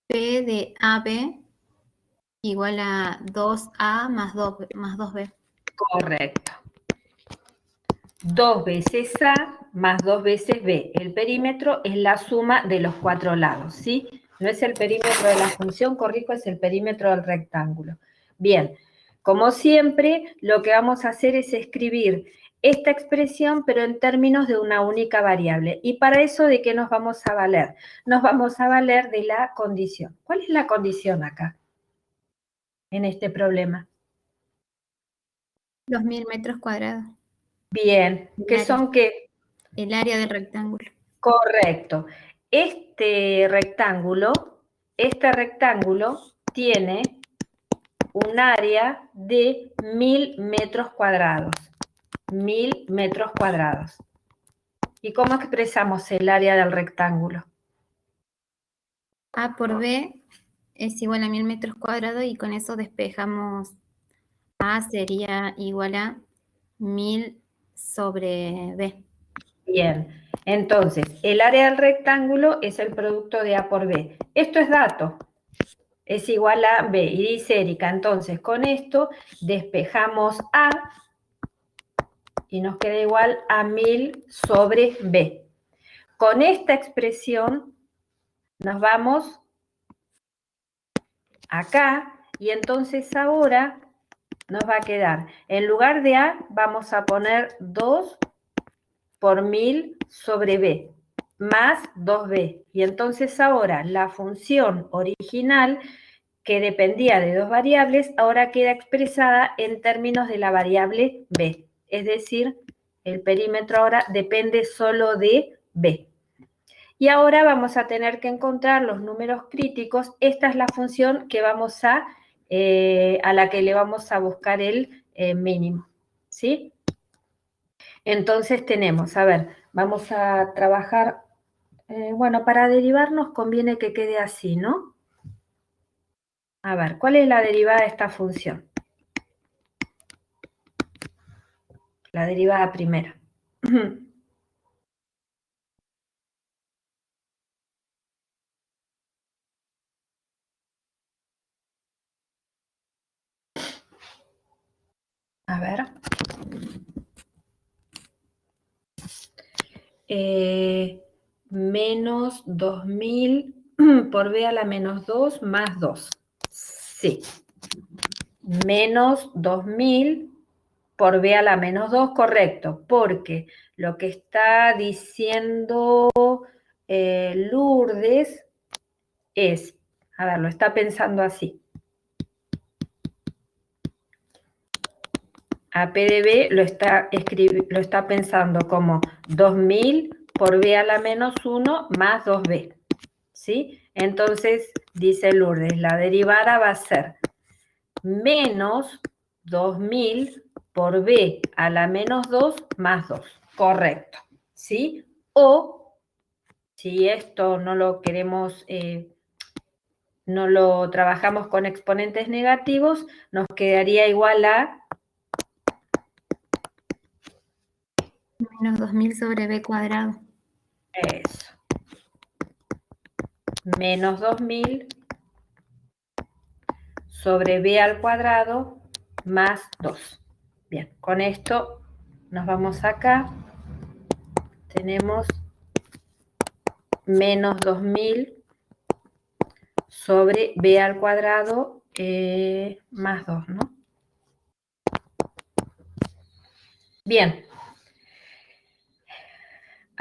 P de AB igual a 2A más 2B. Correcto. 2 veces A más 2 veces B. El perímetro es la suma de los 4 lados, ¿sí? No es el perímetro de la función, corrijo, es el perímetro del rectángulo. Bien, como siempre, lo que vamos a hacer es escribir esta expresión, pero en términos de una única variable. Y para eso, ¿de qué nos vamos a valer? Nos vamos a valer de la condición. ¿Cuál es la condición acá, en este problema? 2000 metros cuadrados. Bien, ¿qué son qué? El área del rectángulo. Correcto. Este rectángulo tiene un área de 1000 metros cuadrados. 1000 metros cuadrados. ¿Y cómo expresamos el área del rectángulo? A por B es igual a 1000 metros cuadrados y con eso despejamos. A sería igual a 1000 sobre B. Bien, entonces, el área del rectángulo es el producto de A por B. Esto es dato, es igual a B. Y dice Erika, entonces, con esto despejamos A y nos queda igual a 1000 sobre B. Con esta expresión nos vamos acá y entonces ahora nos va a quedar, en lugar de A, vamos a poner 2 por 1000 sobre B, más 2B. Y entonces ahora la función original, que dependía de dos variables, ahora queda expresada en términos de la variable B. Es decir, el perímetro ahora depende solo de B. Y ahora vamos a tener que encontrar los números críticos. Esta es la función que vamos a la que le vamos a buscar el mínimo, ¿sí? Entonces tenemos, a ver, vamos a trabajar, bueno, para derivar nos conviene que quede así, ¿no? A ver, ¿cuál es la derivada de esta función? La derivada primera. A ver. Menos 2000 por b a la menos 2 más 2. Sí. Menos 2000 por b a la menos 2, correcto, porque lo que está diciendo Lourdes es, a ver, lo está pensando así. A P de B lo está pensando como 2000 por b a la menos 1 más 2b, ¿sí? Entonces, dice Lourdes, la derivada va a ser menos 2000 por b a la menos 2 más 2. Correcto, ¿sí? O, si esto no lo queremos, no lo trabajamos con exponentes negativos, nos quedaría igual a Menos 2000 sobre b cuadrado. eso. Menos 2000 sobre b al cuadrado más 2. Bien, con esto nos vamos acá. Tenemos menos 2000 sobre b al cuadrado más 2, ¿no? Bien.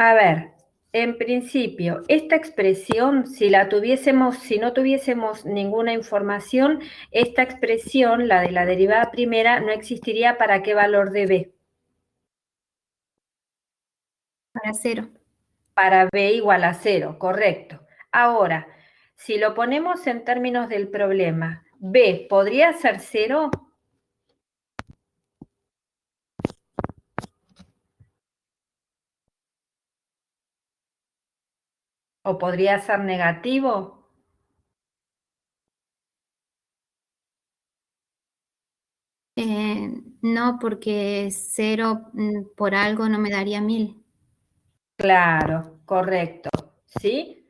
A ver, en principio, esta expresión, si no tuviésemos ninguna información, esta expresión, la de la derivada primera, no existiría para qué valor de b. Para 0. Para b igual a 0, correcto. Ahora, si lo ponemos en términos del problema, b, ¿podría ser 0? ¿O podría ser negativo? No, porque 0 por algo no me daría 1000. Claro, correcto. ¿Sí?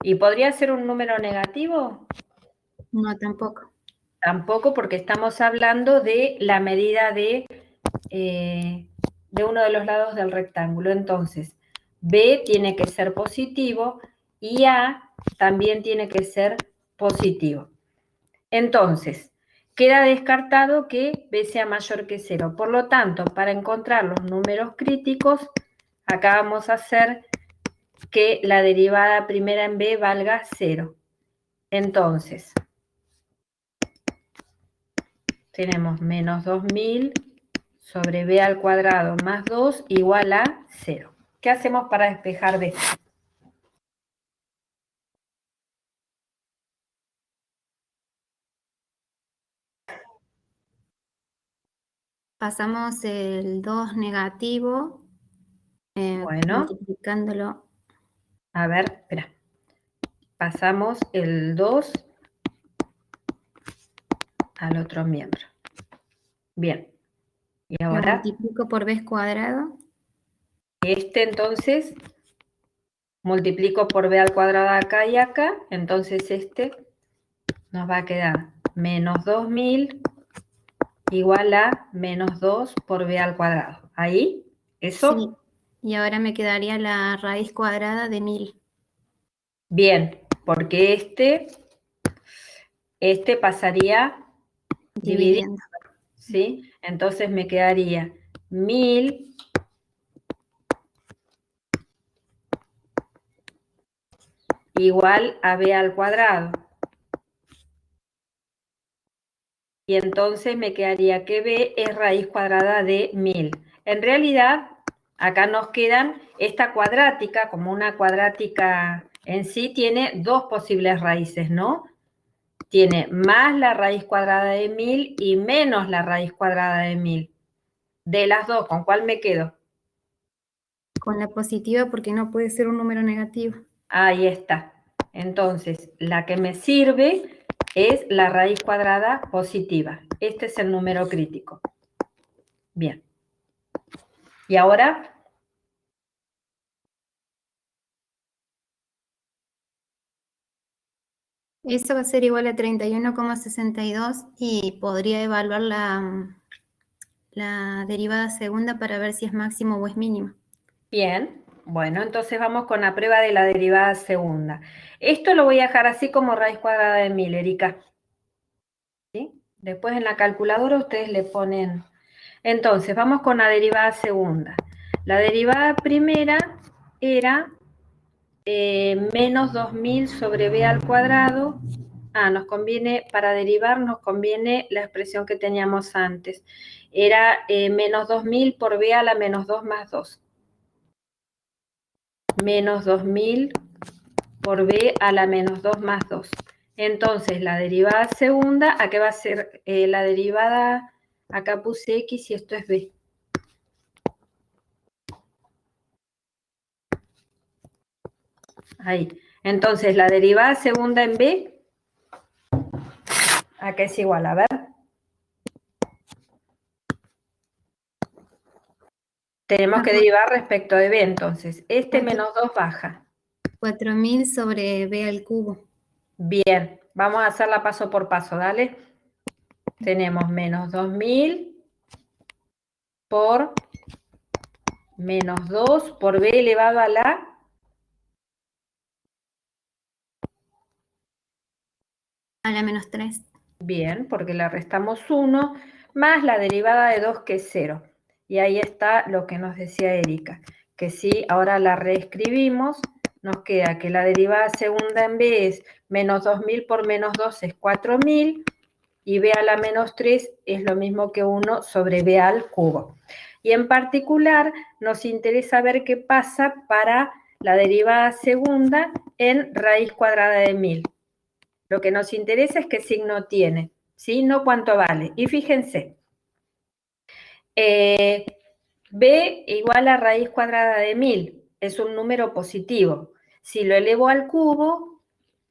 ¿Y podría ser un número negativo? No, tampoco. Tampoco, porque estamos hablando de la medida de uno de los lados del rectángulo. Entonces, B tiene que ser positivo y A también tiene que ser positivo. Entonces, queda descartado que B sea mayor que 0. Por lo tanto, para encontrar los números críticos, acá vamos a hacer que la derivada primera en B valga 0. Entonces, tenemos menos 2000 sobre b al cuadrado más 2 igual a 0. ¿Qué hacemos para despejar b? Pasamos el 2 negativo, Bueno, multiplicándolo. a ver, espera. Pasamos el 2 al otro miembro. Bien. Y Lo ahora, multiplico por b cuadrado. entonces, multiplico por b al cuadrado acá y acá. Entonces, nos va a quedar menos 2000 igual a menos 2 por b al cuadrado. ¿Ahí? ¿Eso? Sí. Y ahora me quedaría la raíz cuadrada de 1000. Bien, porque este pasaría dividido, Dividiendo. ¿sí? Entonces me quedaría 1000 igual a b al cuadrado. Y entonces me quedaría que b es raíz cuadrada de 1000. En realidad, acá nos quedan esta cuadrática, como una cuadrática en sí, tiene dos posibles raíces, ¿no? Tiene más la raíz cuadrada de 1000 y menos la raíz cuadrada de 1000. De las dos, ¿con cuál me quedo? Con la positiva porque no puede ser un número negativo. Ahí está. Entonces, la que me sirve es la raíz cuadrada positiva. Este es el número crítico. Bien. ¿Y ahora? Eso va a ser igual a 31,62 y podría evaluar la derivada segunda para ver si es máximo o es mínimo. Bien. Bueno, entonces vamos con la prueba de la derivada segunda. Esto lo voy a dejar así como raíz cuadrada de 1000, Erika. ¿Sí? Después en la calculadora ustedes le ponen... Entonces, vamos con la derivada segunda. La derivada primera era menos 2000 sobre b al cuadrado. Nos conviene, para derivar nos conviene la expresión que teníamos antes. Era menos 2000 por b a la menos 2 más 2. Menos 2000 por b a la menos 2 más 2. Entonces, la derivada segunda, ¿a qué va a ser? La derivada, acá puse x y esto es b. Ahí. Entonces, la derivada segunda en b, ¿a qué es igual? A ver. Tenemos que derivar respecto de b, entonces. Menos 2 baja. 4.000 sobre b al cubo. Bien, vamos a hacerla paso por paso, dale. Tenemos menos 2.000 por menos 2 por b elevado a la... A la menos 3. Bien, porque le restamos 1, más la derivada de 2, que es 0. Y ahí está lo que nos decía Erika, que si ahora la reescribimos, nos queda que la derivada segunda en b es menos 2.000 por menos 2 es 4.000, y b a la menos 3 es lo mismo que 1 sobre b al cubo. Y en particular nos interesa ver qué pasa para la derivada segunda en raíz cuadrada de 1000. Lo que nos interesa es qué signo tiene, ¿sí? No cuánto vale. Y fíjense, b igual a raíz cuadrada de 1000, es un número positivo. Si lo elevo al cubo,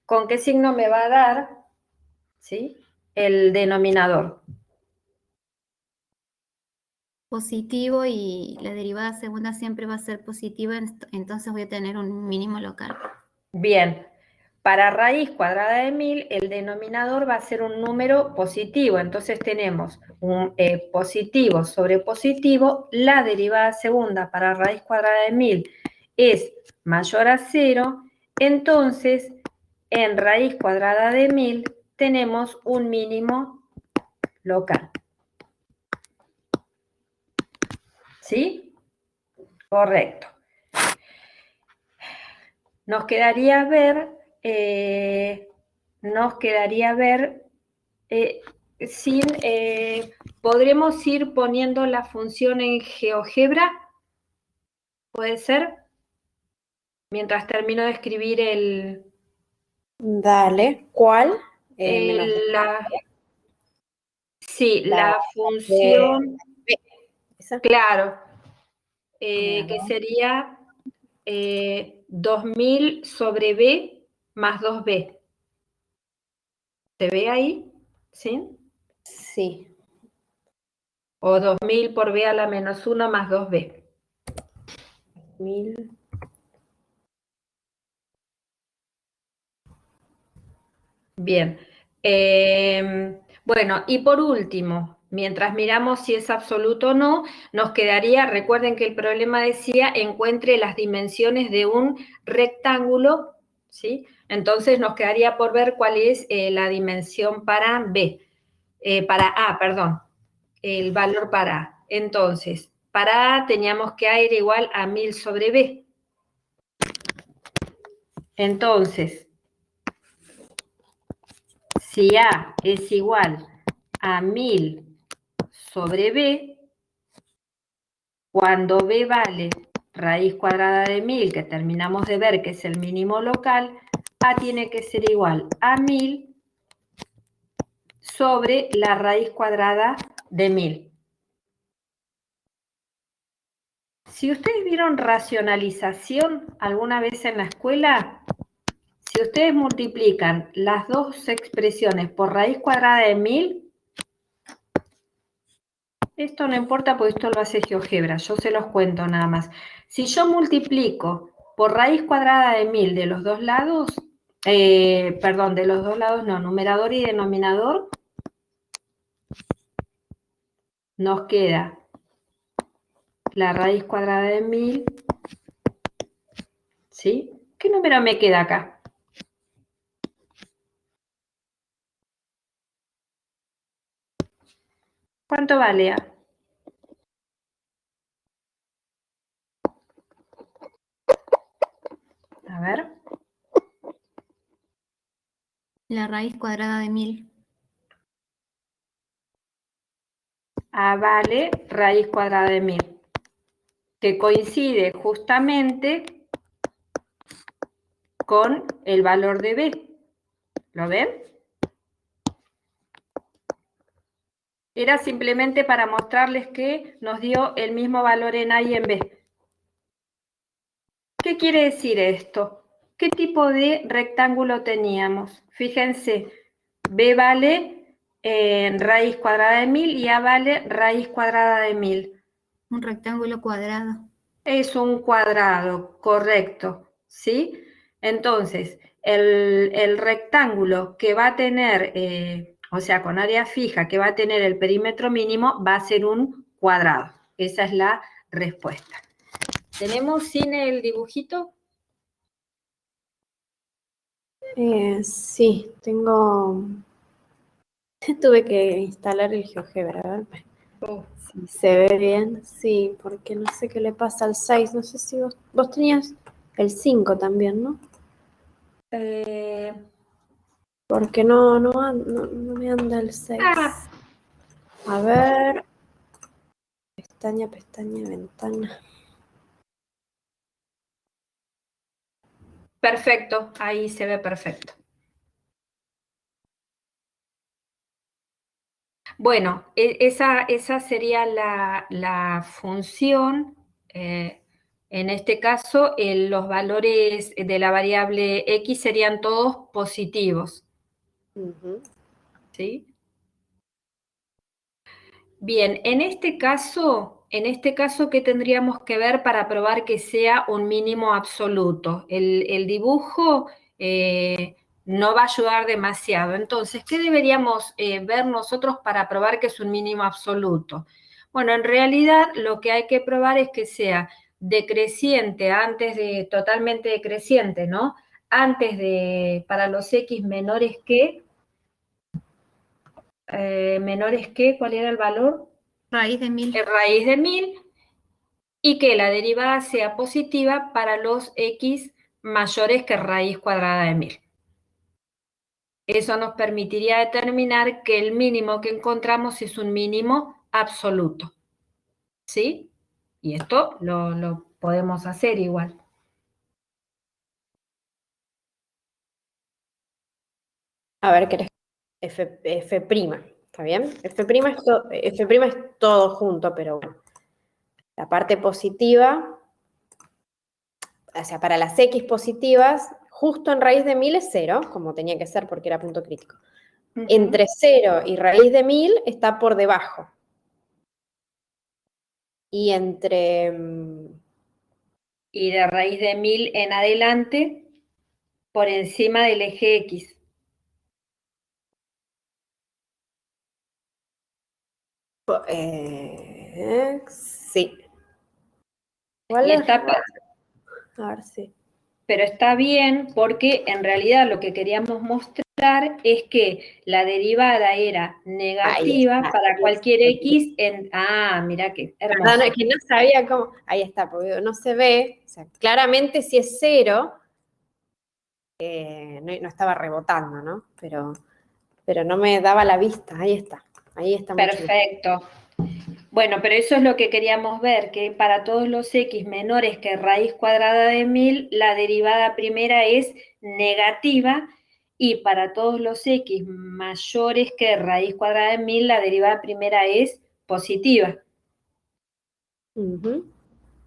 ¿con qué signo me va a dar? ¿Sí? El denominador. Positivo, y la derivada segunda siempre va a ser positiva, entonces voy a tener un mínimo local. Bien, para raíz cuadrada de 1000, el denominador va a ser un número positivo. Entonces tenemos un positivo sobre positivo. La derivada segunda para raíz cuadrada de 1000 es mayor a 0. Entonces, en raíz cuadrada de 1000 tenemos un mínimo local. ¿Sí? Correcto. Nos quedaría ver ¿podremos ir poniendo la función en GeoGebra? ¿Puede ser? Mientras termino de escribir el... Dale, ¿cuál? Sí, la función... Claro, que sería 2000 sobre b más 2b. ¿Se ve ahí? ¿Sí? Sí. O 2000 por b a la menos 1 más 2b. 1000. Bien. Bueno, y por último, mientras miramos si es absoluto o no, nos quedaría, recuerden que el problema decía, encuentre las dimensiones de un rectángulo, ¿sí? Entonces nos quedaría por ver cuál es la dimensión para B, para A, perdón, el valor para A. Entonces, para A teníamos que A era igual a 1000 sobre B. Entonces, si A es igual a 1000 sobre B, cuando B vale raíz cuadrada de 1000, que terminamos de ver que es el mínimo local, A tiene que ser igual a 1000 sobre la raíz cuadrada de 1000. Si ustedes vieron racionalización alguna vez en la escuela, si ustedes multiplican las dos expresiones por raíz cuadrada de 1000, esto no importa porque esto lo hace GeoGebra, yo se los cuento nada más. Si yo multiplico por raíz cuadrada de 1000 de los dos lados, perdón, de los dos lados no, numerador y denominador, nos queda la raíz cuadrada de 1000, ¿sí? ¿Qué número me queda acá? ¿Cuánto vale A? A ver. La raíz cuadrada de 1000. A vale raíz cuadrada de 1000, que coincide justamente con el valor de B. ¿Lo ven? Era simplemente para mostrarles que nos dio el mismo valor en A y en B. ¿Qué quiere decir esto? ¿Qué tipo de rectángulo teníamos? Fíjense, B vale raíz cuadrada de 1000 y A vale raíz cuadrada de 1000. Un rectángulo cuadrado. Es un cuadrado, correcto, ¿sí? Entonces, el rectángulo que va a tener, o sea, con área fija, que va a tener el perímetro mínimo, va a ser un cuadrado. Esa es la respuesta. ¿Tenemos sin el dibujito? Sí, tengo... Tuve que instalar el GeoGebra, a ver si se ve bien. Sí, porque no sé qué le pasa al 6. No sé si vos tenías el 5 también, ¿no? Porque no me anda el 6. A ver. Pestaña, ventana. Perfecto, ahí se ve perfecto. Bueno, esa sería la función. En este caso, los valores de la variable x serían todos positivos. ¿Sí? Bien, en este caso, ¿qué tendríamos que ver para probar que sea un mínimo absoluto? El dibujo no va a ayudar demasiado. Entonces, ¿qué deberíamos ver nosotros para probar que es un mínimo absoluto? Bueno, en realidad lo que hay que probar es que sea decreciente totalmente decreciente, ¿no? Para los x menores que, ¿cuál era el valor? Raíz de 1000. Raíz de 1000, y que la derivada sea positiva para los x mayores que raíz cuadrada de 1000. Eso nos permitiría determinar que el mínimo que encontramos es un mínimo absoluto. ¿Sí? Y esto lo podemos hacer igual. A ver, ¿querés? F', ¿está bien? F' es todo junto, pero bueno. La parte positiva, o sea, para las x positivas, justo en raíz de 1000 es 0, como tenía que ser porque era punto crítico. Entre 0 y raíz de 1000 está por debajo. Y Y de raíz de 1000 en adelante, por encima del eje X. Sí. Y está, a ver si. pero está bien porque en realidad lo que queríamos mostrar es que la derivada era negativa para cualquier x en... Ah, mira qué hermoso. Perdón, es que no sabía cómo... Ahí está, porque no se ve. O sea, claramente si es 0, no estaba rebotando, ¿no? Pero no me daba la vista. Ahí está. Ahí está. Perfecto. Bueno, pero eso es lo que queríamos ver, que para todos los x menores que raíz cuadrada de 1000, la derivada primera es negativa, y para todos los x mayores que raíz cuadrada de 1000, la derivada primera es positiva.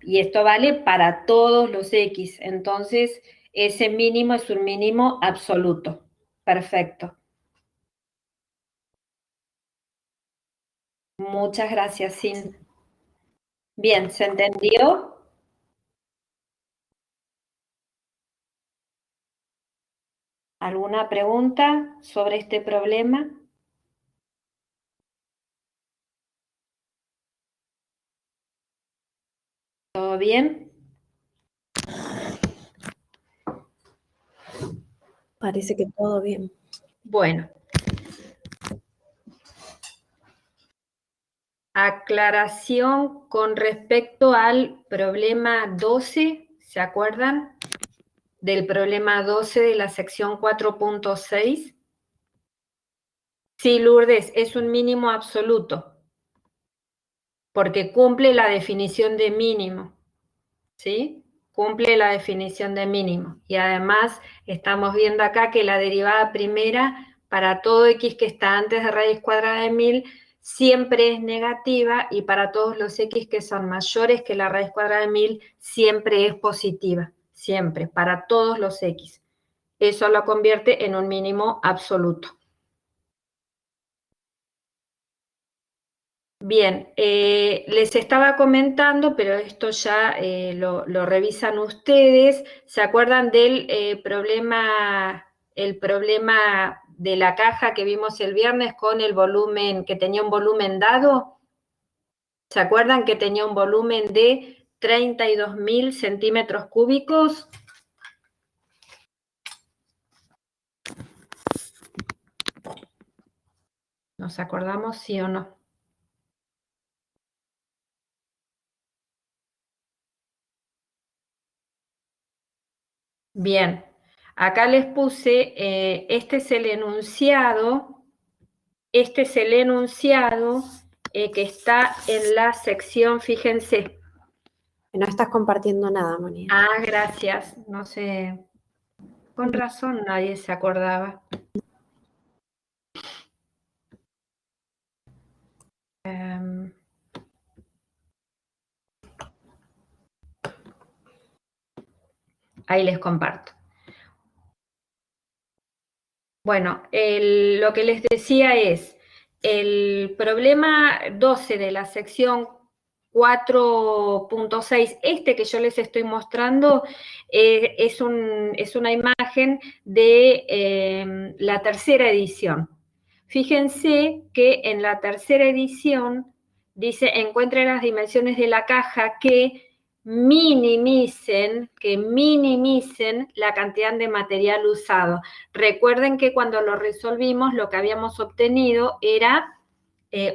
Y esto vale para todos los x, entonces ese mínimo es un mínimo absoluto. Perfecto. Muchas gracias, Sin. Bien, ¿se entendió? ¿Alguna pregunta sobre este problema? ¿Todo bien? Parece que todo bien. Bueno. Aclaración con respecto al problema 12, ¿se acuerdan? Del problema 12 de la sección 4.6. Sí, Lourdes, es un mínimo absoluto, porque cumple la definición de mínimo, ¿sí? cumple la definición de mínimo. Y además estamos viendo acá que la derivada primera para todo x que está antes de raíz cuadrada de 1000 siempre es negativa y para todos los x que son mayores que la raíz cuadrada de 1000 siempre es positiva. Siempre, para todos los x. Eso lo convierte en un mínimo absoluto. Bien, les estaba comentando, pero esto ya lo revisan ustedes. ¿Se acuerdan del problema de la caja que vimos el viernes con el volumen, que tenía un volumen dado? ¿Se acuerdan que tenía un volumen de 32.000 centímetros cúbicos? ¿Nos acordamos, sí o no? Bien, acá les puse, este es el enunciado que está en la sección, fíjense. No estás compartiendo nada, Moni. Ah, gracias, no sé, con razón nadie se acordaba. Ahí les comparto. Bueno, lo que les decía es, el problema 12 de la sección 4.6, este que yo les estoy mostrando, es una imagen de la tercera edición. Fíjense que en la tercera edición dice, encuentre las dimensiones de la caja que minimicen la cantidad de material usado. Recuerden que cuando lo resolvimos lo que habíamos obtenido era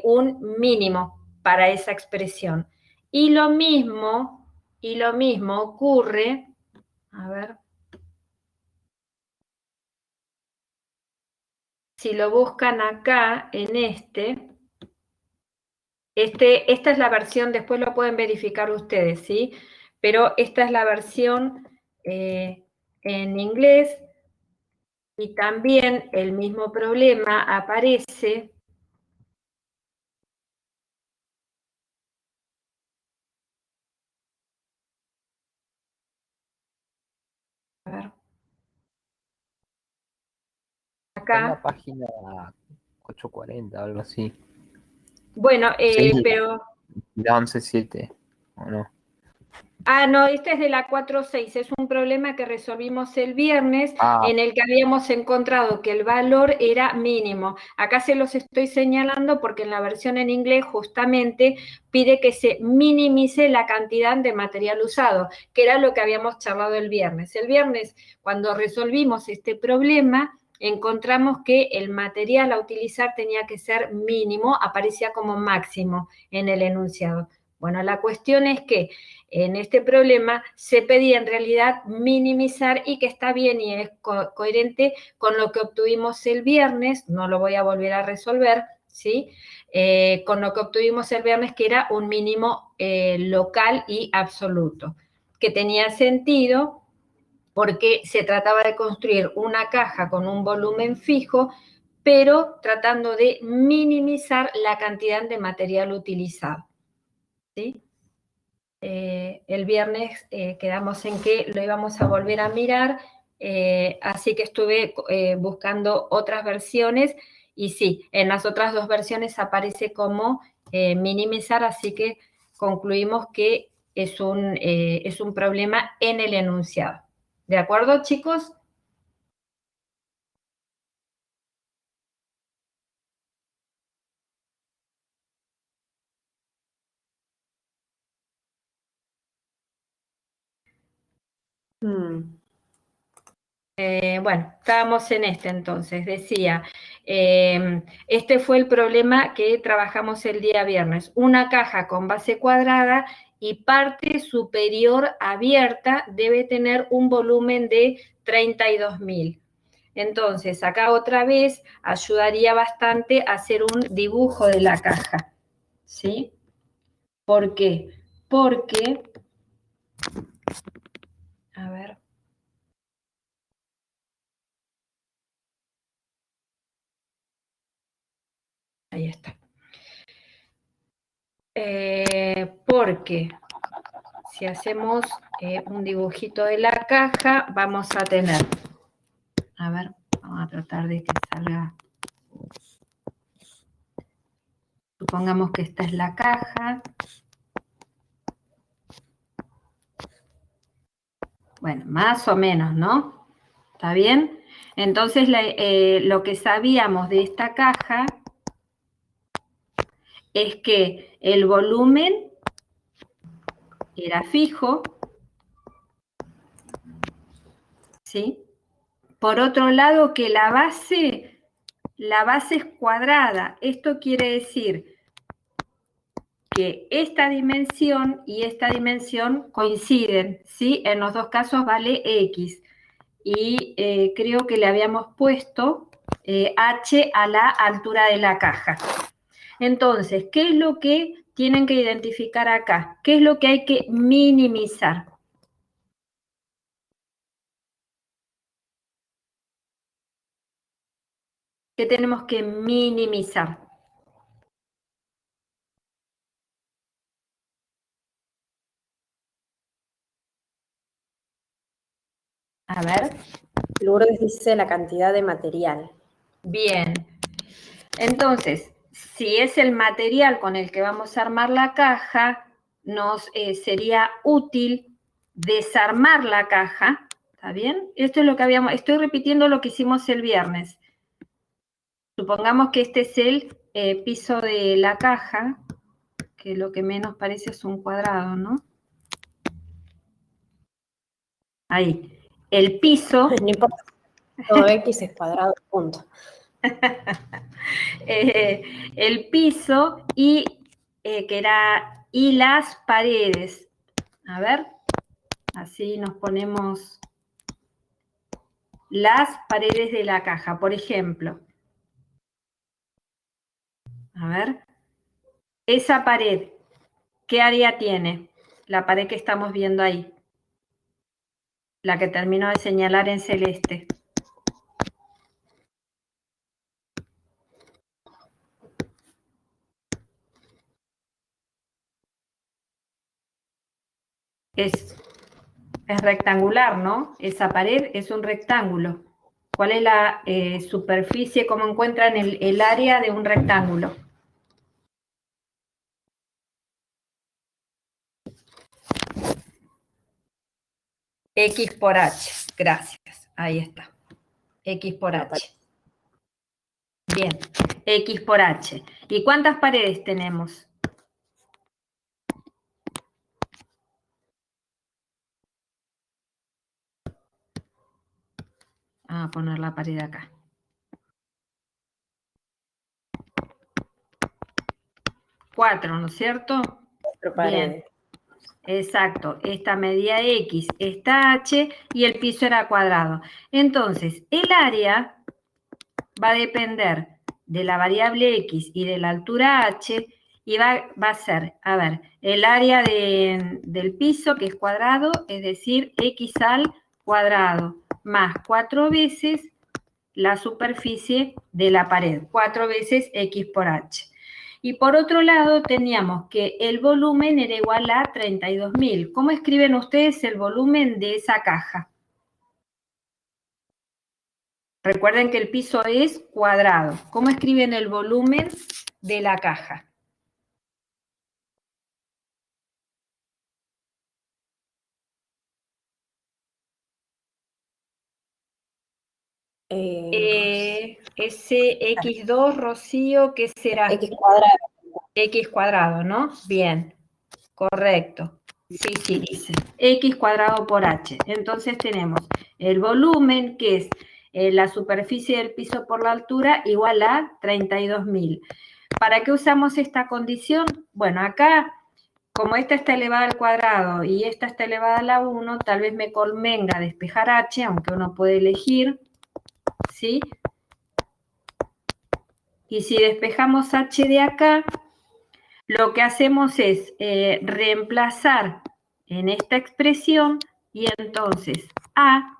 un mínimo para esa expresión. Y lo mismo ocurre, a ver, si lo buscan acá en esta es la versión, después lo pueden verificar ustedes, ¿sí? Pero esta es la versión en inglés y también el mismo problema aparece. A ver. Está en la Acá. página 840, algo así. Bueno, Sí, pero... la 11.7, ¿o no? Ah, no, este es de la 4.6, es un problema que resolvimos el viernes en el que habíamos encontrado que el valor era mínimo. Acá se los estoy señalando porque en la versión en inglés justamente pide que se minimice la cantidad de material usado, que era lo que habíamos charlado el viernes. El viernes, cuando resolvimos este problema, encontramos que el material a utilizar tenía que ser mínimo, aparecía como máximo en el enunciado. Bueno, la cuestión es que en este problema se pedía en realidad minimizar y que está bien y es coherente con lo que obtuvimos el viernes, no lo voy a volver a resolver, ¿sí? Con lo que obtuvimos el viernes que era un mínimo local y absoluto, que tenía sentido porque se trataba de construir una caja con un volumen fijo, pero tratando de minimizar la cantidad de material utilizado, ¿sí? El viernes quedamos en que lo íbamos a volver a mirar, así que estuve buscando otras versiones y sí, en las otras dos versiones aparece como minimizar, así que concluimos que es un problema en el enunciado. ¿De acuerdo, chicos? Bueno, estábamos en entonces, decía, este fue el problema que trabajamos el día viernes, una caja con base cuadrada y parte superior abierta debe tener un volumen de 32.000. Entonces, acá otra vez ayudaría bastante a hacer un dibujo de la caja, ¿sí? ¿Por qué? Porque A ver. Ahí está. Porque si hacemos un dibujito de la caja, vamos a tener, a ver, vamos a tratar de que salga, supongamos que esta es la caja. Bueno, más o menos, ¿no? ¿Está bien? Entonces, lo que sabíamos de esta caja es que el volumen era fijo, ¿sí? Por otro lado, que la base es cuadrada. Esto quiere decir que esta dimensión y esta dimensión coinciden, ¿sí? En los dos casos vale X. Y creo que le habíamos puesto H a la altura de la caja. Entonces, ¿qué es lo que tienen que identificar acá? ¿Qué es lo que hay que minimizar? ¿Qué tenemos que minimizar? A ver. Lourdes dice la cantidad de material. Bien. Entonces, si es el material con el que vamos a armar la caja, nos sería útil desarmar la caja. ¿Está bien? Esto es lo que habíamos, estoy repitiendo lo que hicimos el viernes. Supongamos que este es el piso de la caja, que lo que menos parece es un cuadrado, ¿no? Ahí. El piso. No importa. Todo X es cuadrado, punto. El piso y las paredes. A ver, así nos ponemos las paredes de la caja, por ejemplo. A ver, esa pared, ¿qué área tiene? La pared que estamos viendo ahí. La que termino de señalar en celeste. Es rectangular, ¿no? Esa pared es un rectángulo. ¿Cuál es la superficie? ¿Cómo encuentran el área de un rectángulo? X por H. Gracias. Ahí está. X por H. Bien. X por H. ¿Y cuántas paredes tenemos? Vamos a poner la pared acá. 4, ¿no es cierto? 4 paredes. Bien. Exacto. Esta medía X, esta H y el piso era cuadrado. Entonces, el área va a depender de la variable X y de la altura H y va a ser, a ver, el área del piso, que es cuadrado, es decir, X al cuadrado, más 4 veces la superficie de la pared, 4 veces X por H. Y por otro lado teníamos que el volumen era igual a 32.000. ¿Cómo escriben ustedes el volumen de esa caja? Recuerden que el piso es cuadrado. ¿Cómo escriben el volumen de la caja? Ese X2, Rocío, ¿qué será? X cuadrado. X cuadrado, ¿no? Bien, correcto. Sí, sí, dice. X cuadrado por H. Entonces tenemos el volumen, que es la superficie del piso por la altura, igual a 32.000. ¿Para qué usamos esta condición? Bueno, acá, como esta está elevada al cuadrado y esta está elevada a la 1, tal vez me convenga despejar H, aunque uno puede elegir, ¿sí? Y si despejamos H de acá, lo que hacemos es reemplazar en esta expresión Y entonces A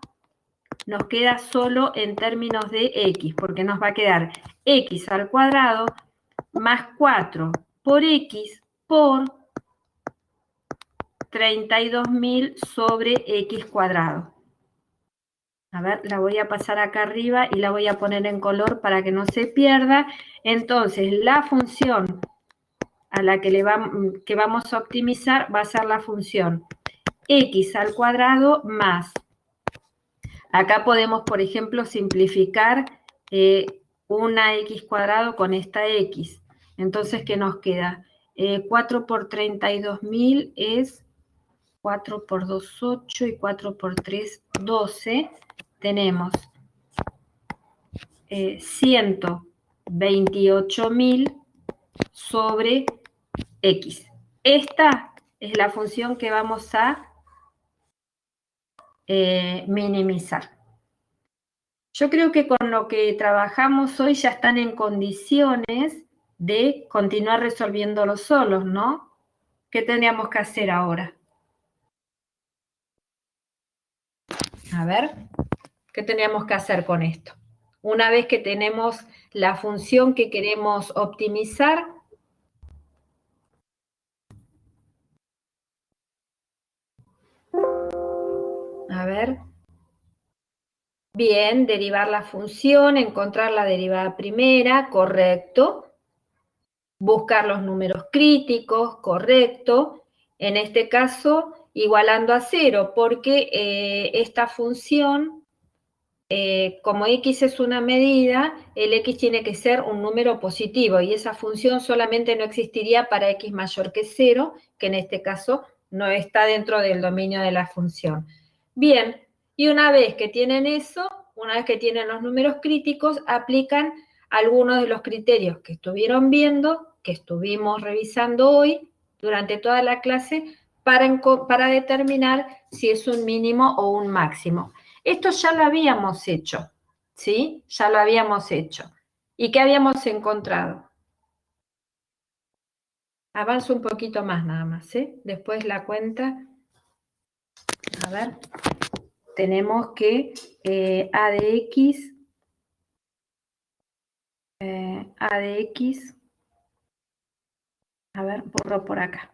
nos queda solo en términos de X, porque nos va a quedar X al cuadrado más 4 por X por 32.000 sobre X cuadrado. A ver, la voy a pasar acá arriba y la voy a poner en color para que no se pierda. Entonces, la función a la que vamos a optimizar va a ser la función X al cuadrado más. Acá podemos, por ejemplo, simplificar una X cuadrado con esta X. Entonces, ¿qué nos queda? 4 por 32.000 es 4 por 2, 8 y 4 por 3, 12. Tenemos 128.000 sobre X. Esta es la función que vamos a minimizar. Yo creo que con lo que trabajamos hoy ya están en condiciones de continuar resolviéndolo solos, ¿no? ¿Qué tendríamos que hacer ahora? A ver, ¿qué tendríamos que hacer con esto? Una vez que tenemos la función que queremos optimizar, a ver, bien, derivar la función, encontrar la derivada primera, correcto. Buscar los números críticos, correcto. En este caso, igualando a 0, porque esta función, como x es una medida, el x tiene que ser un número positivo, y esa función solamente no existiría para x mayor que 0, que en este caso no está dentro del dominio de la función. Bien, y una vez que tienen eso, una vez que tienen los números críticos, aplican algunos de los criterios que estuvieron viendo, que estuvimos revisando hoy durante toda la clase, para determinar si es un mínimo o un máximo. Esto ya lo habíamos hecho, ¿sí? Ya lo habíamos hecho. ¿Y qué habíamos encontrado? Avanzo un poquito más nada más, ¿eh? Después la cuenta. A ver. Tenemos que A de X, a ver, borro por acá.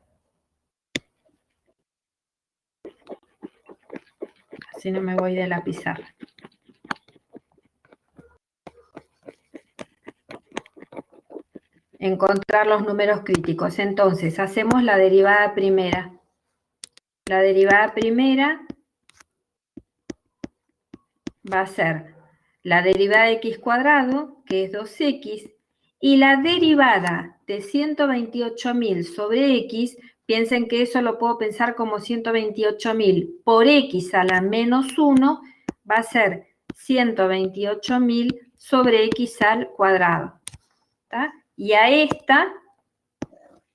Así no me voy de la pizarra. Encontrar los números críticos. Entonces, hacemos la derivada primera. La derivada primera va a ser la derivada de x cuadrado, que es 2x, y la derivada de 128.000 sobre x, piensen que eso lo puedo pensar como 128.000 por x a la menos 1, va a ser 128.000 sobre x al cuadrado. ¿Tá? Y a esta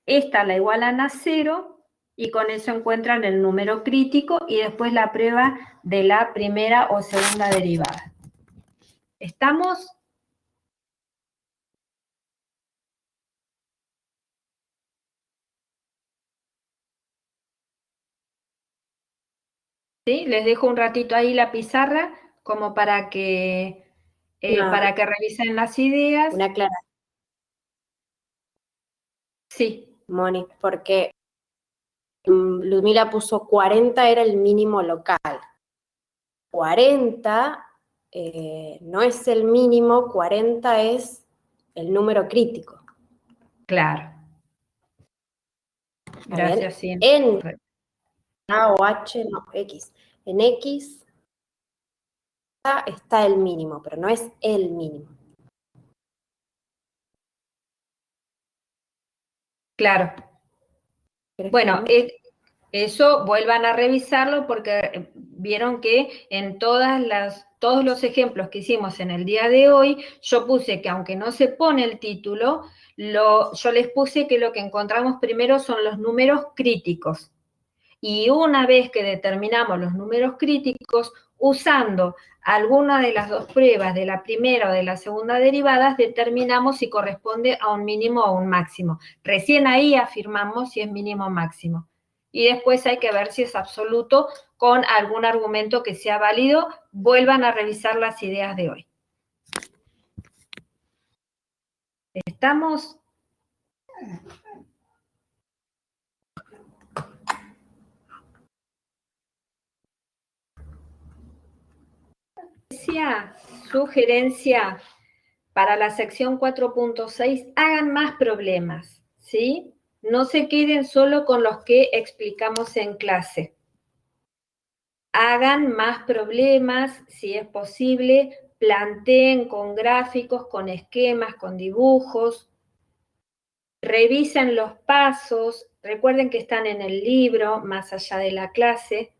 la igualan a 0, y con eso encuentran el número crítico y después la prueba de la primera o segunda derivada. ¿Estamos? ¿Sí? Les dejo un ratito ahí la pizarra como para que revisen las ideas. Una aclaración, Sí, Moni, porque Ludmila puso 40 era el mínimo local. 40 no es el mínimo, 40 es el número crítico. claro. Gracias, sí. En A o H, no, X. En X está el mínimo, pero no es el mínimo. Claro. Bueno, eso vuelvan a revisarlo porque vieron que en todos los ejemplos que hicimos en el día de hoy, yo puse que aunque no se pone el título, yo les puse que lo que encontramos primero son los números críticos. Y una vez que determinamos los números críticos, usando alguna de las dos pruebas de la primera o de la segunda derivadas, determinamos si corresponde a un mínimo o un máximo. Recién ahí afirmamos si es mínimo o máximo. y después hay que ver si es absoluto con algún argumento que sea válido. Vuelvan a revisar las ideas de hoy. ¿Estamos? Sugerencia para la sección 4.6, hagan más problemas, ¿sí? No se queden solo con los que explicamos en clase. Hagan más problemas, si es posible, planteen con gráficos, con esquemas, con dibujos. Revisen los pasos, recuerden que están en el libro, más allá de la clase.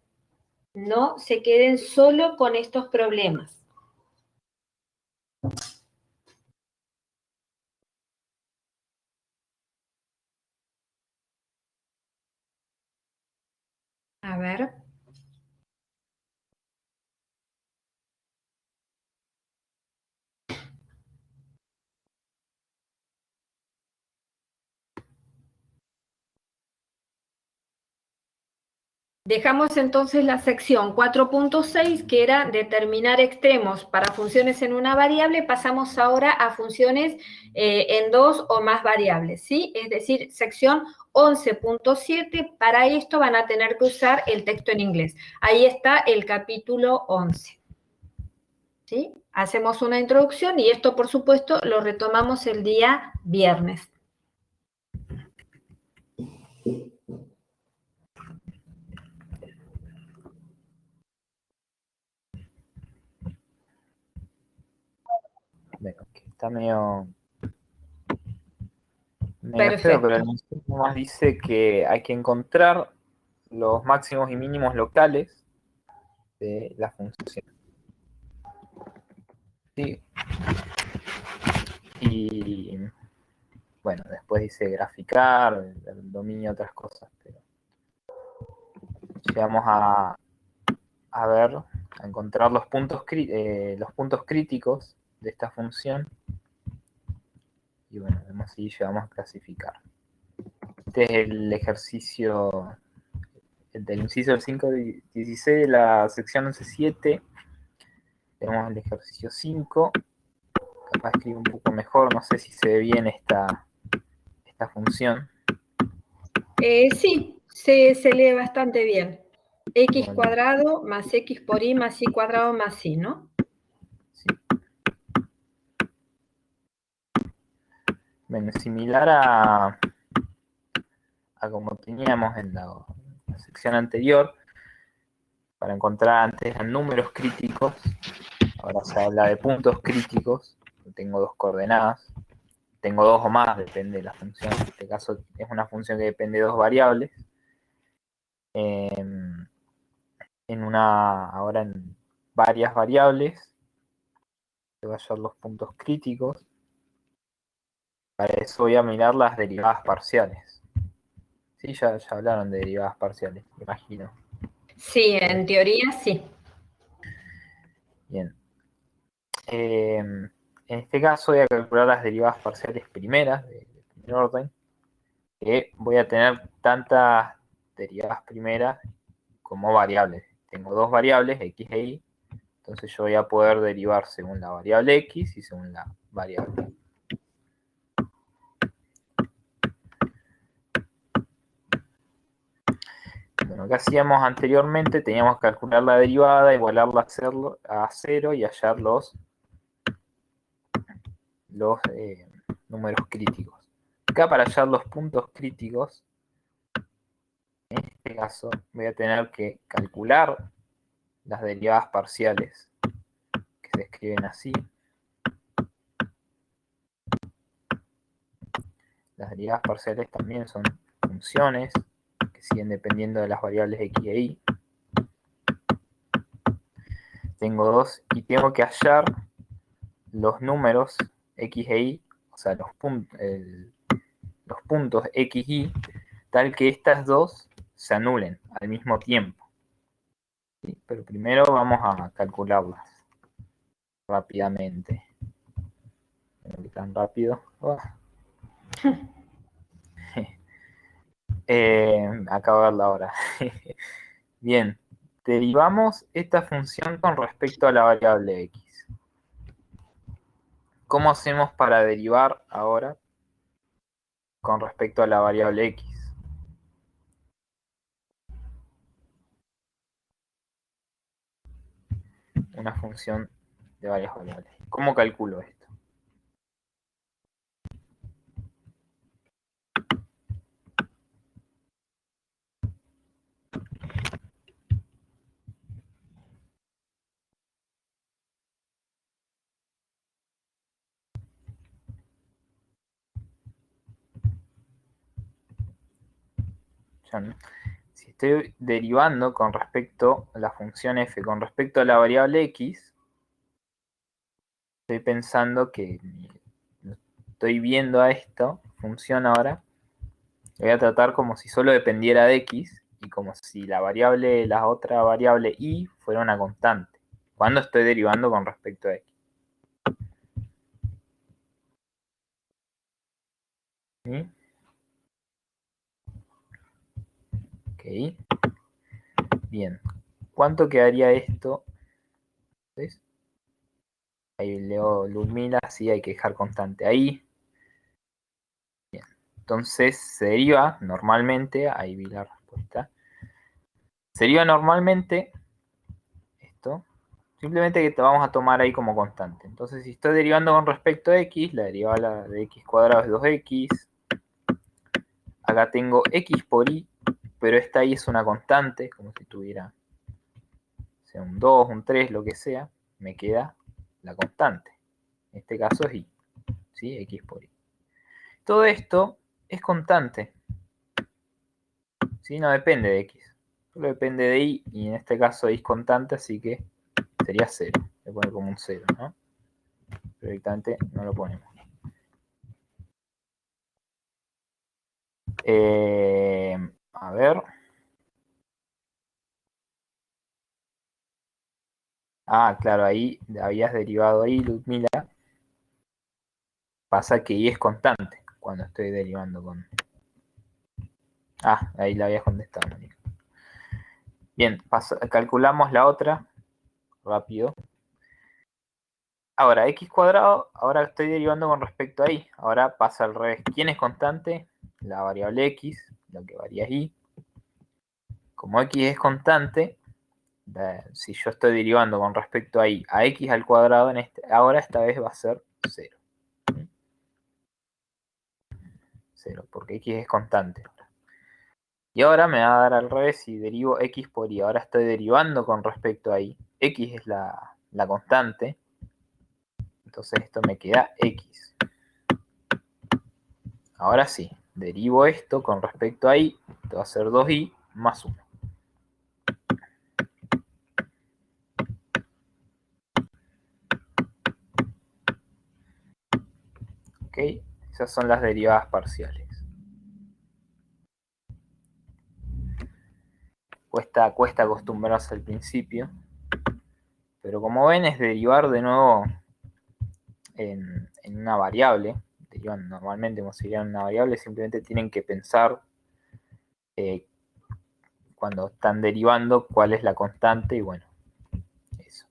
No se queden solo con estos problemas. A ver. Dejamos entonces la sección 4.6, que era determinar extremos para funciones en una variable. Pasamos ahora a funciones en dos o más variables, ¿sí? Es decir, sección 11.7. Para esto van a tener que usar el texto en inglés. Ahí está el capítulo 11. ¿Sí? Hacemos una introducción y esto, por supuesto, lo retomamos el día viernes. Bueno, que está medio Perfecto. feo, pero el mensaje más dice que hay que encontrar los máximos y mínimos locales de la función. Sí. Y bueno, después dice graficar, el dominio, otras cosas, pero llegamos a ver, a encontrar los puntos críticos de esta función. Y bueno, vemos si llegamos a clasificar. Este es el ejercicio del inciso del 5.16 de la sección 11.7. Tenemos el ejercicio 5. Capaz escribo un poco mejor, no sé si se ve bien esta función. Sí, se lee bastante bien. X cuadrado más X por Y más Y cuadrado más Y, ¿no? Sí. Bueno, similar a como teníamos en la sección anterior, para encontrar antes eran números críticos, ahora se habla de puntos críticos. Tengo dos coordenadas, tengo dos o más, depende de la función. En este caso es una función que depende de dos variables. Ahora en varias variables, voy a hallar los puntos críticos. Para eso voy a mirar las derivadas parciales. Sí, ya hablaron de derivadas parciales, me imagino. Sí, en teoría sí. Bien. En este caso voy a calcular las derivadas parciales primeras, de primer orden, que voy a tener tantas derivadas primeras como variables. Tengo dos variables, x e y, entonces yo voy a poder derivar según la variable x y según la variable y. Bueno, ¿qué hacíamos anteriormente? Teníamos que calcular la derivada, igualarla a 0 y hallar los números críticos. Acá, para hallar los puntos críticos, en este caso voy a tener que calcular las derivadas parciales, que se escriben así. Las derivadas parciales también son funciones que siguen dependiendo de las variables x e y. Tengo dos y tengo que hallar los números x e y, o sea, los puntos x y, tal que estas dos se anulen al mismo tiempo. ¿Sí? Pero primero vamos a calcularlas rápidamente. ¿Tan rápido? Oh. Acabo de verla ahora. Bien, derivamos esta función con respecto a la variable x. ¿Cómo hacemos para derivar ahora con respecto a la variable x? Una función de varias variables. ¿Cómo calculo esto? Si estoy derivando con respecto a la función f con respecto a la variable x, estoy pensando que estoy viendo a esta función ahora, lo voy a tratar como si solo dependiera de x y como si la otra variable y fuera una constante, cuando estoy derivando con respecto a x. ¿Sí? Ok. Bien. ¿Cuánto quedaría esto? ¿Ves? Ahí leo Ludmila, sí, hay que dejar constante ahí. Bien. Entonces se deriva normalmente, ahí vi la respuesta. Se deriva normalmente esto, simplemente que te vamos a tomar ahí como constante. Entonces si estoy derivando con respecto a x, la derivada de x cuadrado es 2x. Acá tengo x por y, pero esta y es una constante, como si tuviera sea un 2, un 3, lo que sea, me queda la constante. En este caso es y, ¿sí? X por y. Todo esto es constante, ¿sí? No depende de x, solo depende de y en este caso y es constante, así que sería 0. Voy a poner como un 0, ¿no? Pero directamente no lo ponemos. A ver. Ah, claro, ahí habías derivado ahí, Ludmila. Pasa que y es constante cuando estoy derivando con... Ah, ahí la habías contestado, Mónica. Bien, calculamos la otra. Rápido. Ahora, x cuadrado, ahora estoy derivando con respecto a y. Ahora pasa al revés. ¿Quién es constante? La variable x, lo que varía es y. Como x es constante, si yo estoy derivando con respecto a y a x al cuadrado, ahora esta vez va a ser 0. 0, porque x es constante. Y ahora me va a dar al revés si derivo x por y. Ahora estoy derivando con respecto a y. X es la constante. Entonces esto me queda x. Ahora sí, derivo esto con respecto a y. Esto va a ser 2y más 1. ¿Ok? Esas son las derivadas parciales. Cuesta acostumbrarse al principio. Pero como ven es derivar de nuevo en una variable. Derivan normalmente como si derivan una variable. Simplemente tienen que pensar cuando están derivando cuál es la constante. Y bueno, eso.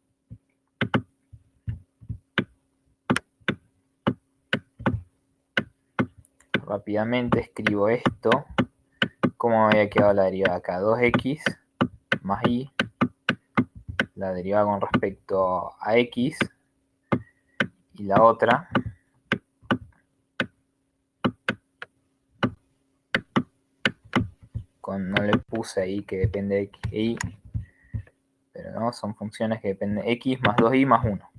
Rápidamente escribo esto. ¿Cómo me había quedado la derivada acá? 2x más y. La derivada con respecto a x. Y la otra. No le puse ahí que depende de x e y. Pero no, son funciones que dependen de x más 2y más 1.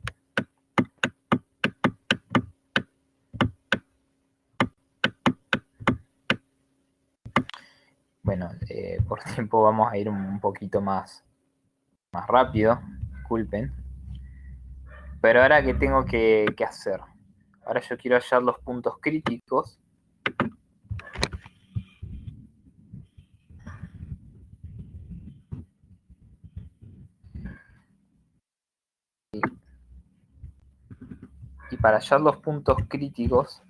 Bueno, por tiempo vamos a ir un poquito más rápido, disculpen. Pero ahora, ¿qué tengo que hacer? Ahora yo quiero hallar los puntos críticos. Y para hallar los puntos críticos,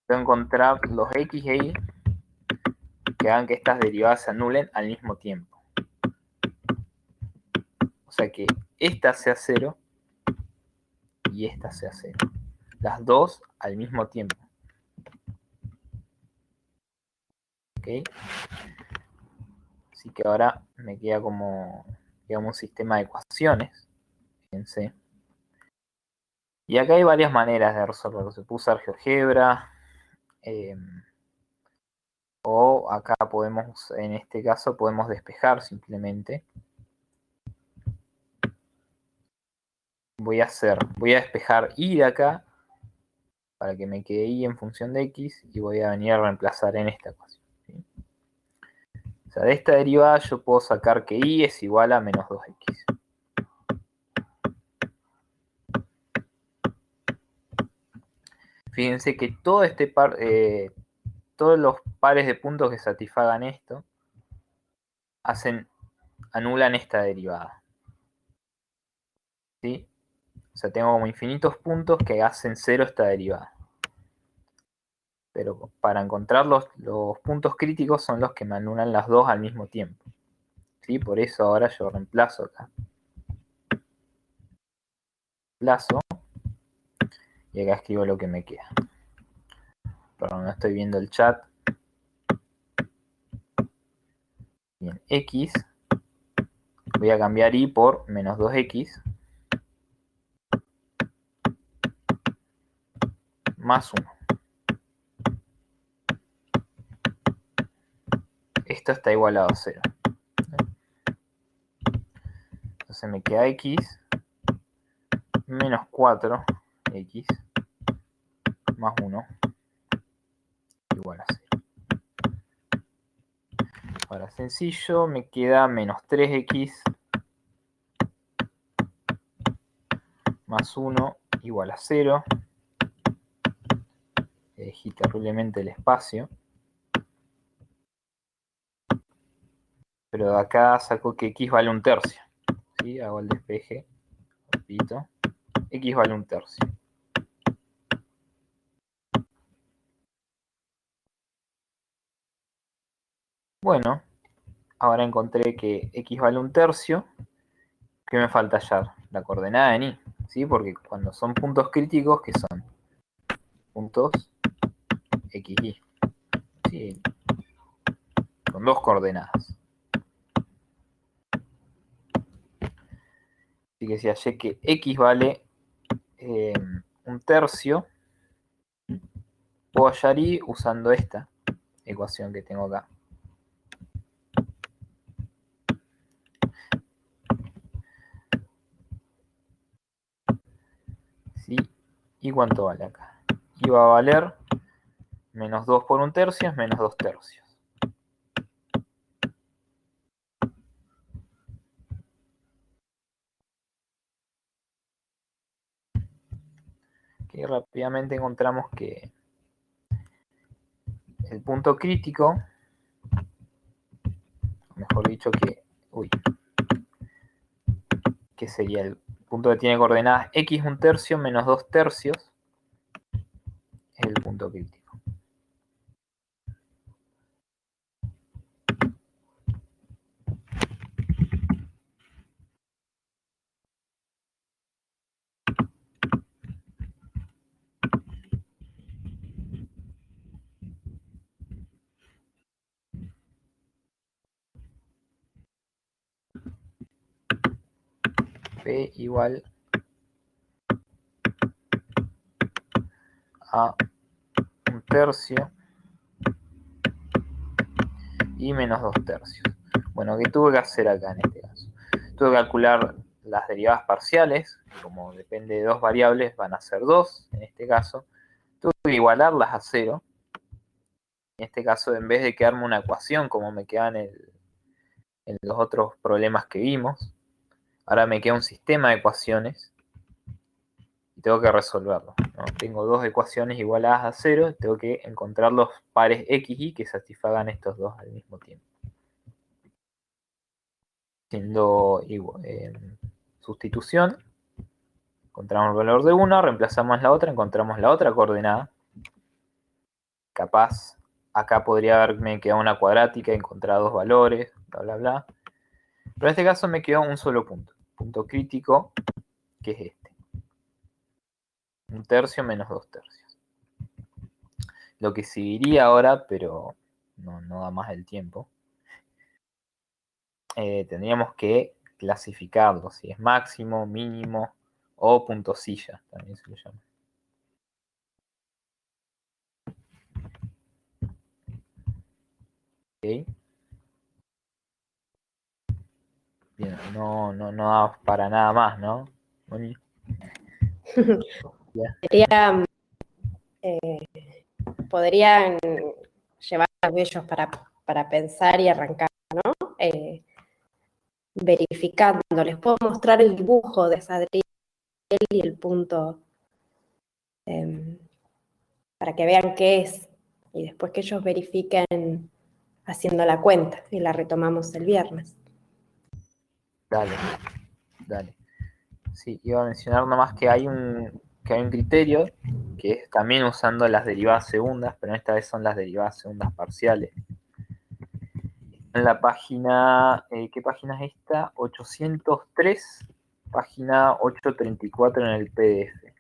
voy a encontrar los x e y que hagan que estas derivadas se anulen al mismo tiempo. O sea que esta sea 0 y esta sea 0. Las dos al mismo tiempo. ¿Ok? Así que ahora me queda como, digamos, un sistema de ecuaciones. Fíjense. Y acá hay varias maneras de resolverlo. Se puede usar GeoGebra. O acá podemos, en este caso, podemos despejar simplemente. Voy a despejar y de acá para que me quede y en función de x y voy a venir a reemplazar en esta ecuación. ¿Sí? O sea, de esta derivada yo puedo sacar que y es igual a menos 2x. Fíjense que todo todos los pares de puntos que satisfagan esto anulan esta derivada. ¿Sí? O sea, tengo como infinitos puntos que hacen 0 esta derivada. Pero para encontrar los puntos críticos son los que me anulan las dos al mismo tiempo. ¿Sí? Por eso ahora yo reemplazo acá. Reemplazo. Y acá escribo lo que me queda. Perdón, no estoy viendo el chat. Bien, x. Voy a cambiar y por menos 2x. Más 1. Esto está igualado a 0. Entonces me queda x menos 4x más 1 igual a 0. Ahora sencillo, me queda menos 3x más 1 igual a 0. Elegí terriblemente el espacio. Pero de acá saco que x vale 1/3. ¿Sí? Hago el despeje. Repito. X vale 1/3. Bueno, ahora encontré que x vale 1/3. ¿Qué me falta hallar? La coordenada en y. ¿Sí? Porque cuando son puntos críticos, ¿qué son? Puntos x, y. ¿Sí? Con dos coordenadas. Así que si hallé que x vale 1/3, puedo hallar y usando esta ecuación que tengo acá. ¿Sí? ¿Y cuánto vale acá? Y va a valer menos 2 por 1/3 es menos 2/3. Que rápidamente encontramos que el punto crítico, mejor dicho que sería el punto que tiene coordenadas x 1/3 menos 2/3, es el punto crítico. P igual a 1/3 y menos 2/3. Bueno, ¿qué tuve que hacer acá en este caso? Tuve que calcular las derivadas parciales, que como depende de dos variables van a ser 2 en este caso. Tuve que igualarlas a 0. En este caso, en vez de quedarme una ecuación como me quedan en los otros problemas que vimos, ahora me queda un sistema de ecuaciones y tengo que resolverlo, ¿no? Tengo dos ecuaciones igualadas a 0, tengo que encontrar los pares x y que satisfagan estos dos al mismo tiempo. Haciendo sustitución, encontramos el valor de una, reemplazamos la otra, encontramos la otra coordenada. Capaz acá podría haberme quedado una cuadrática, encontrar dos valores, bla, bla, bla. Pero en este caso me quedó un solo punto crítico, que es este. 1/3 menos 2/3. Lo que seguiría ahora, pero no da más el tiempo, tendríamos que clasificarlo, si es máximo, mínimo o puntosilla, también se le llama. ¿Ok? Bien, no da para nada más, ¿no? Moni. Sería, podrían llevar a ellos para pensar y arrancar, ¿no? Verificando. Les puedo mostrar el dibujo de Sadriel y el punto para que vean qué es. Y después que ellos verifiquen haciendo la cuenta y la retomamos el viernes. Dale. Sí, iba a mencionar nomás que hay un criterio que es también usando las derivadas segundas, pero esta vez son las derivadas segundas parciales. En la página, ¿qué página es esta? 803, página 834 en el PDF.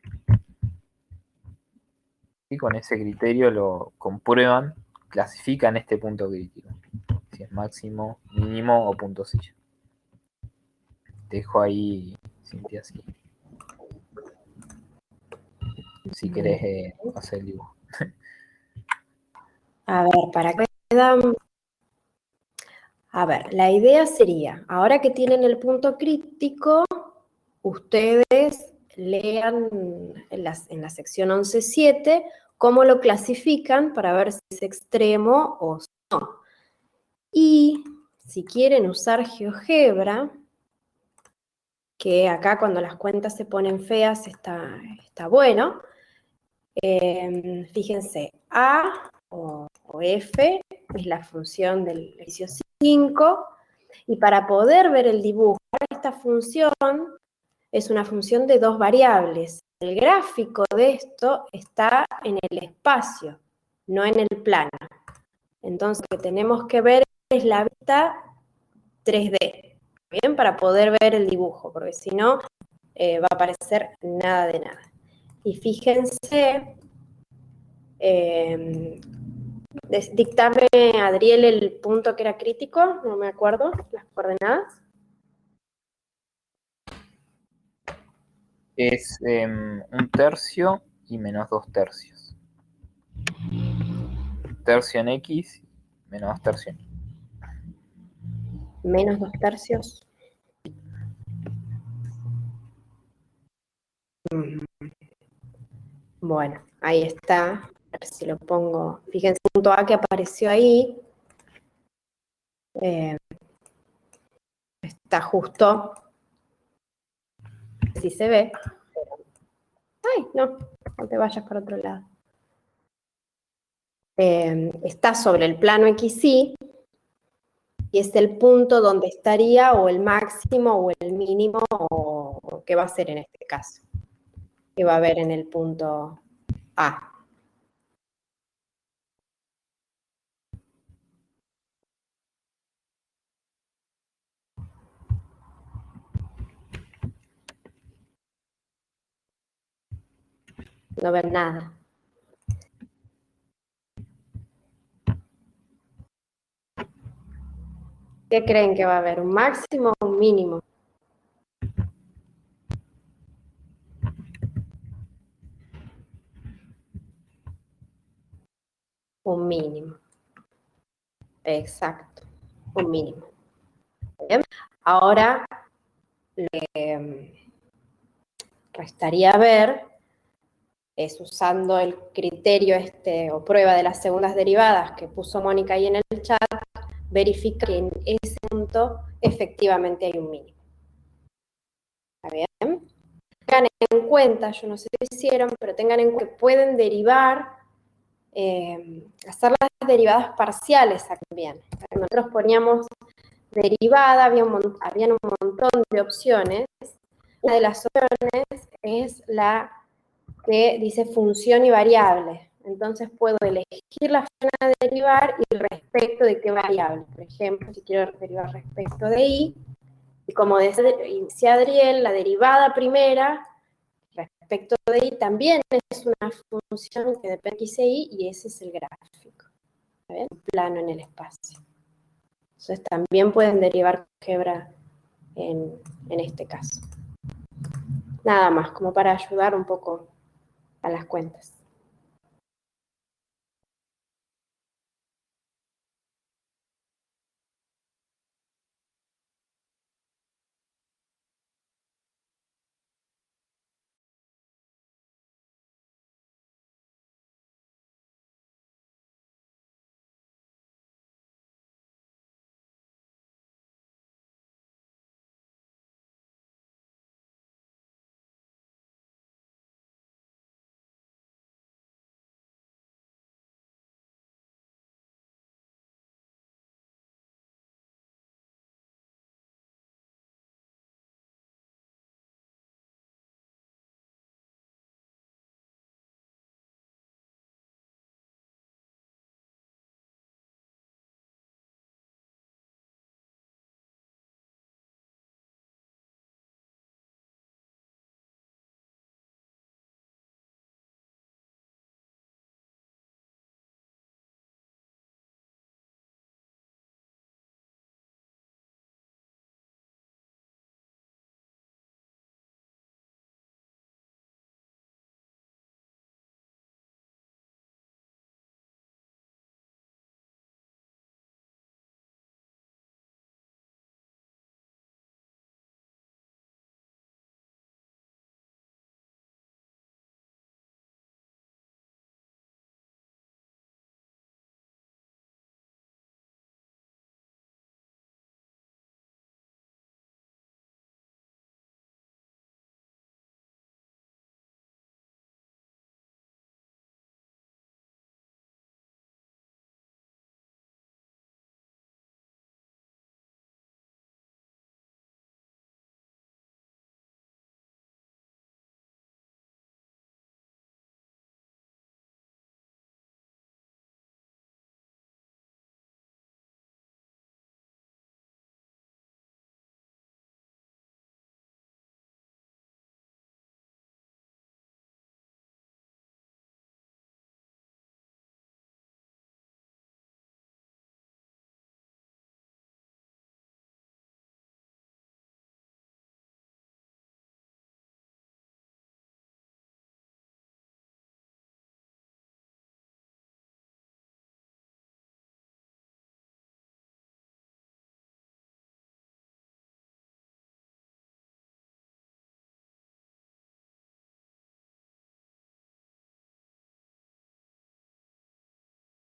Y con ese criterio lo comprueban, clasifican este punto crítico, si es máximo, mínimo o puntosilla. Dejo ahí, Cintia, si querés hacer el dibujo. A ver, para que puedan... A ver, la idea sería, ahora que tienen el punto crítico, ustedes lean en la sección 11.7 cómo lo clasifican para ver si es extremo o no. Y si quieren usar GeoGebra, que acá cuando las cuentas se ponen feas está bueno, fíjense, A o F es la función del ejercicio 5, y para poder ver el dibujo, esta función es una función de dos variables. El gráfico de esto está en el espacio, no en el plano. Entonces, lo que tenemos que ver es la vista 3D, ¿bien? Para poder ver el dibujo, porque si no, va a aparecer nada de nada. Y fíjense, dictame, Adriel, el punto que era crítico, no me acuerdo, las coordenadas. Es 1/3 y menos 2/3. Tercio en X, menos 2/3 en Y. Menos 2/3. Bueno, ahí está. A ver si lo pongo. Fíjense el punto A que apareció ahí. Está justo. Si se ve. Ay, no te vayas para otro lado. Está sobre el plano XY. Y es el punto donde estaría o el máximo o el mínimo, o qué va a ser en este caso. Que va a haber en el punto A. No ven nada. ¿Qué creen que va a haber? ¿Un máximo o un mínimo? Un mínimo. Exacto, un mínimo. Bien. Ahora le restaría ver, es usando el criterio o prueba de las segundas derivadas que puso Mónica ahí en el chat, verifica que en ese punto efectivamente hay un mínimo. ¿Está bien? Tengan en cuenta, yo no sé si lo hicieron, pero tengan en cuenta que pueden derivar, hacer las derivadas parciales también. Nosotros poníamos derivada, habían un montón de opciones. Una de las opciones es la que dice función y variable. Entonces puedo elegir la forma de derivar y respecto de qué variable. Por ejemplo, si quiero derivar respecto de y como decía Adriel, la derivada primera respecto de y también es una función que depende de x e y ese es el gráfico. ¿Ven? Plano en el espacio. Entonces también pueden derivar álgebra en este caso. Nada más, como para ayudar un poco a las cuentas.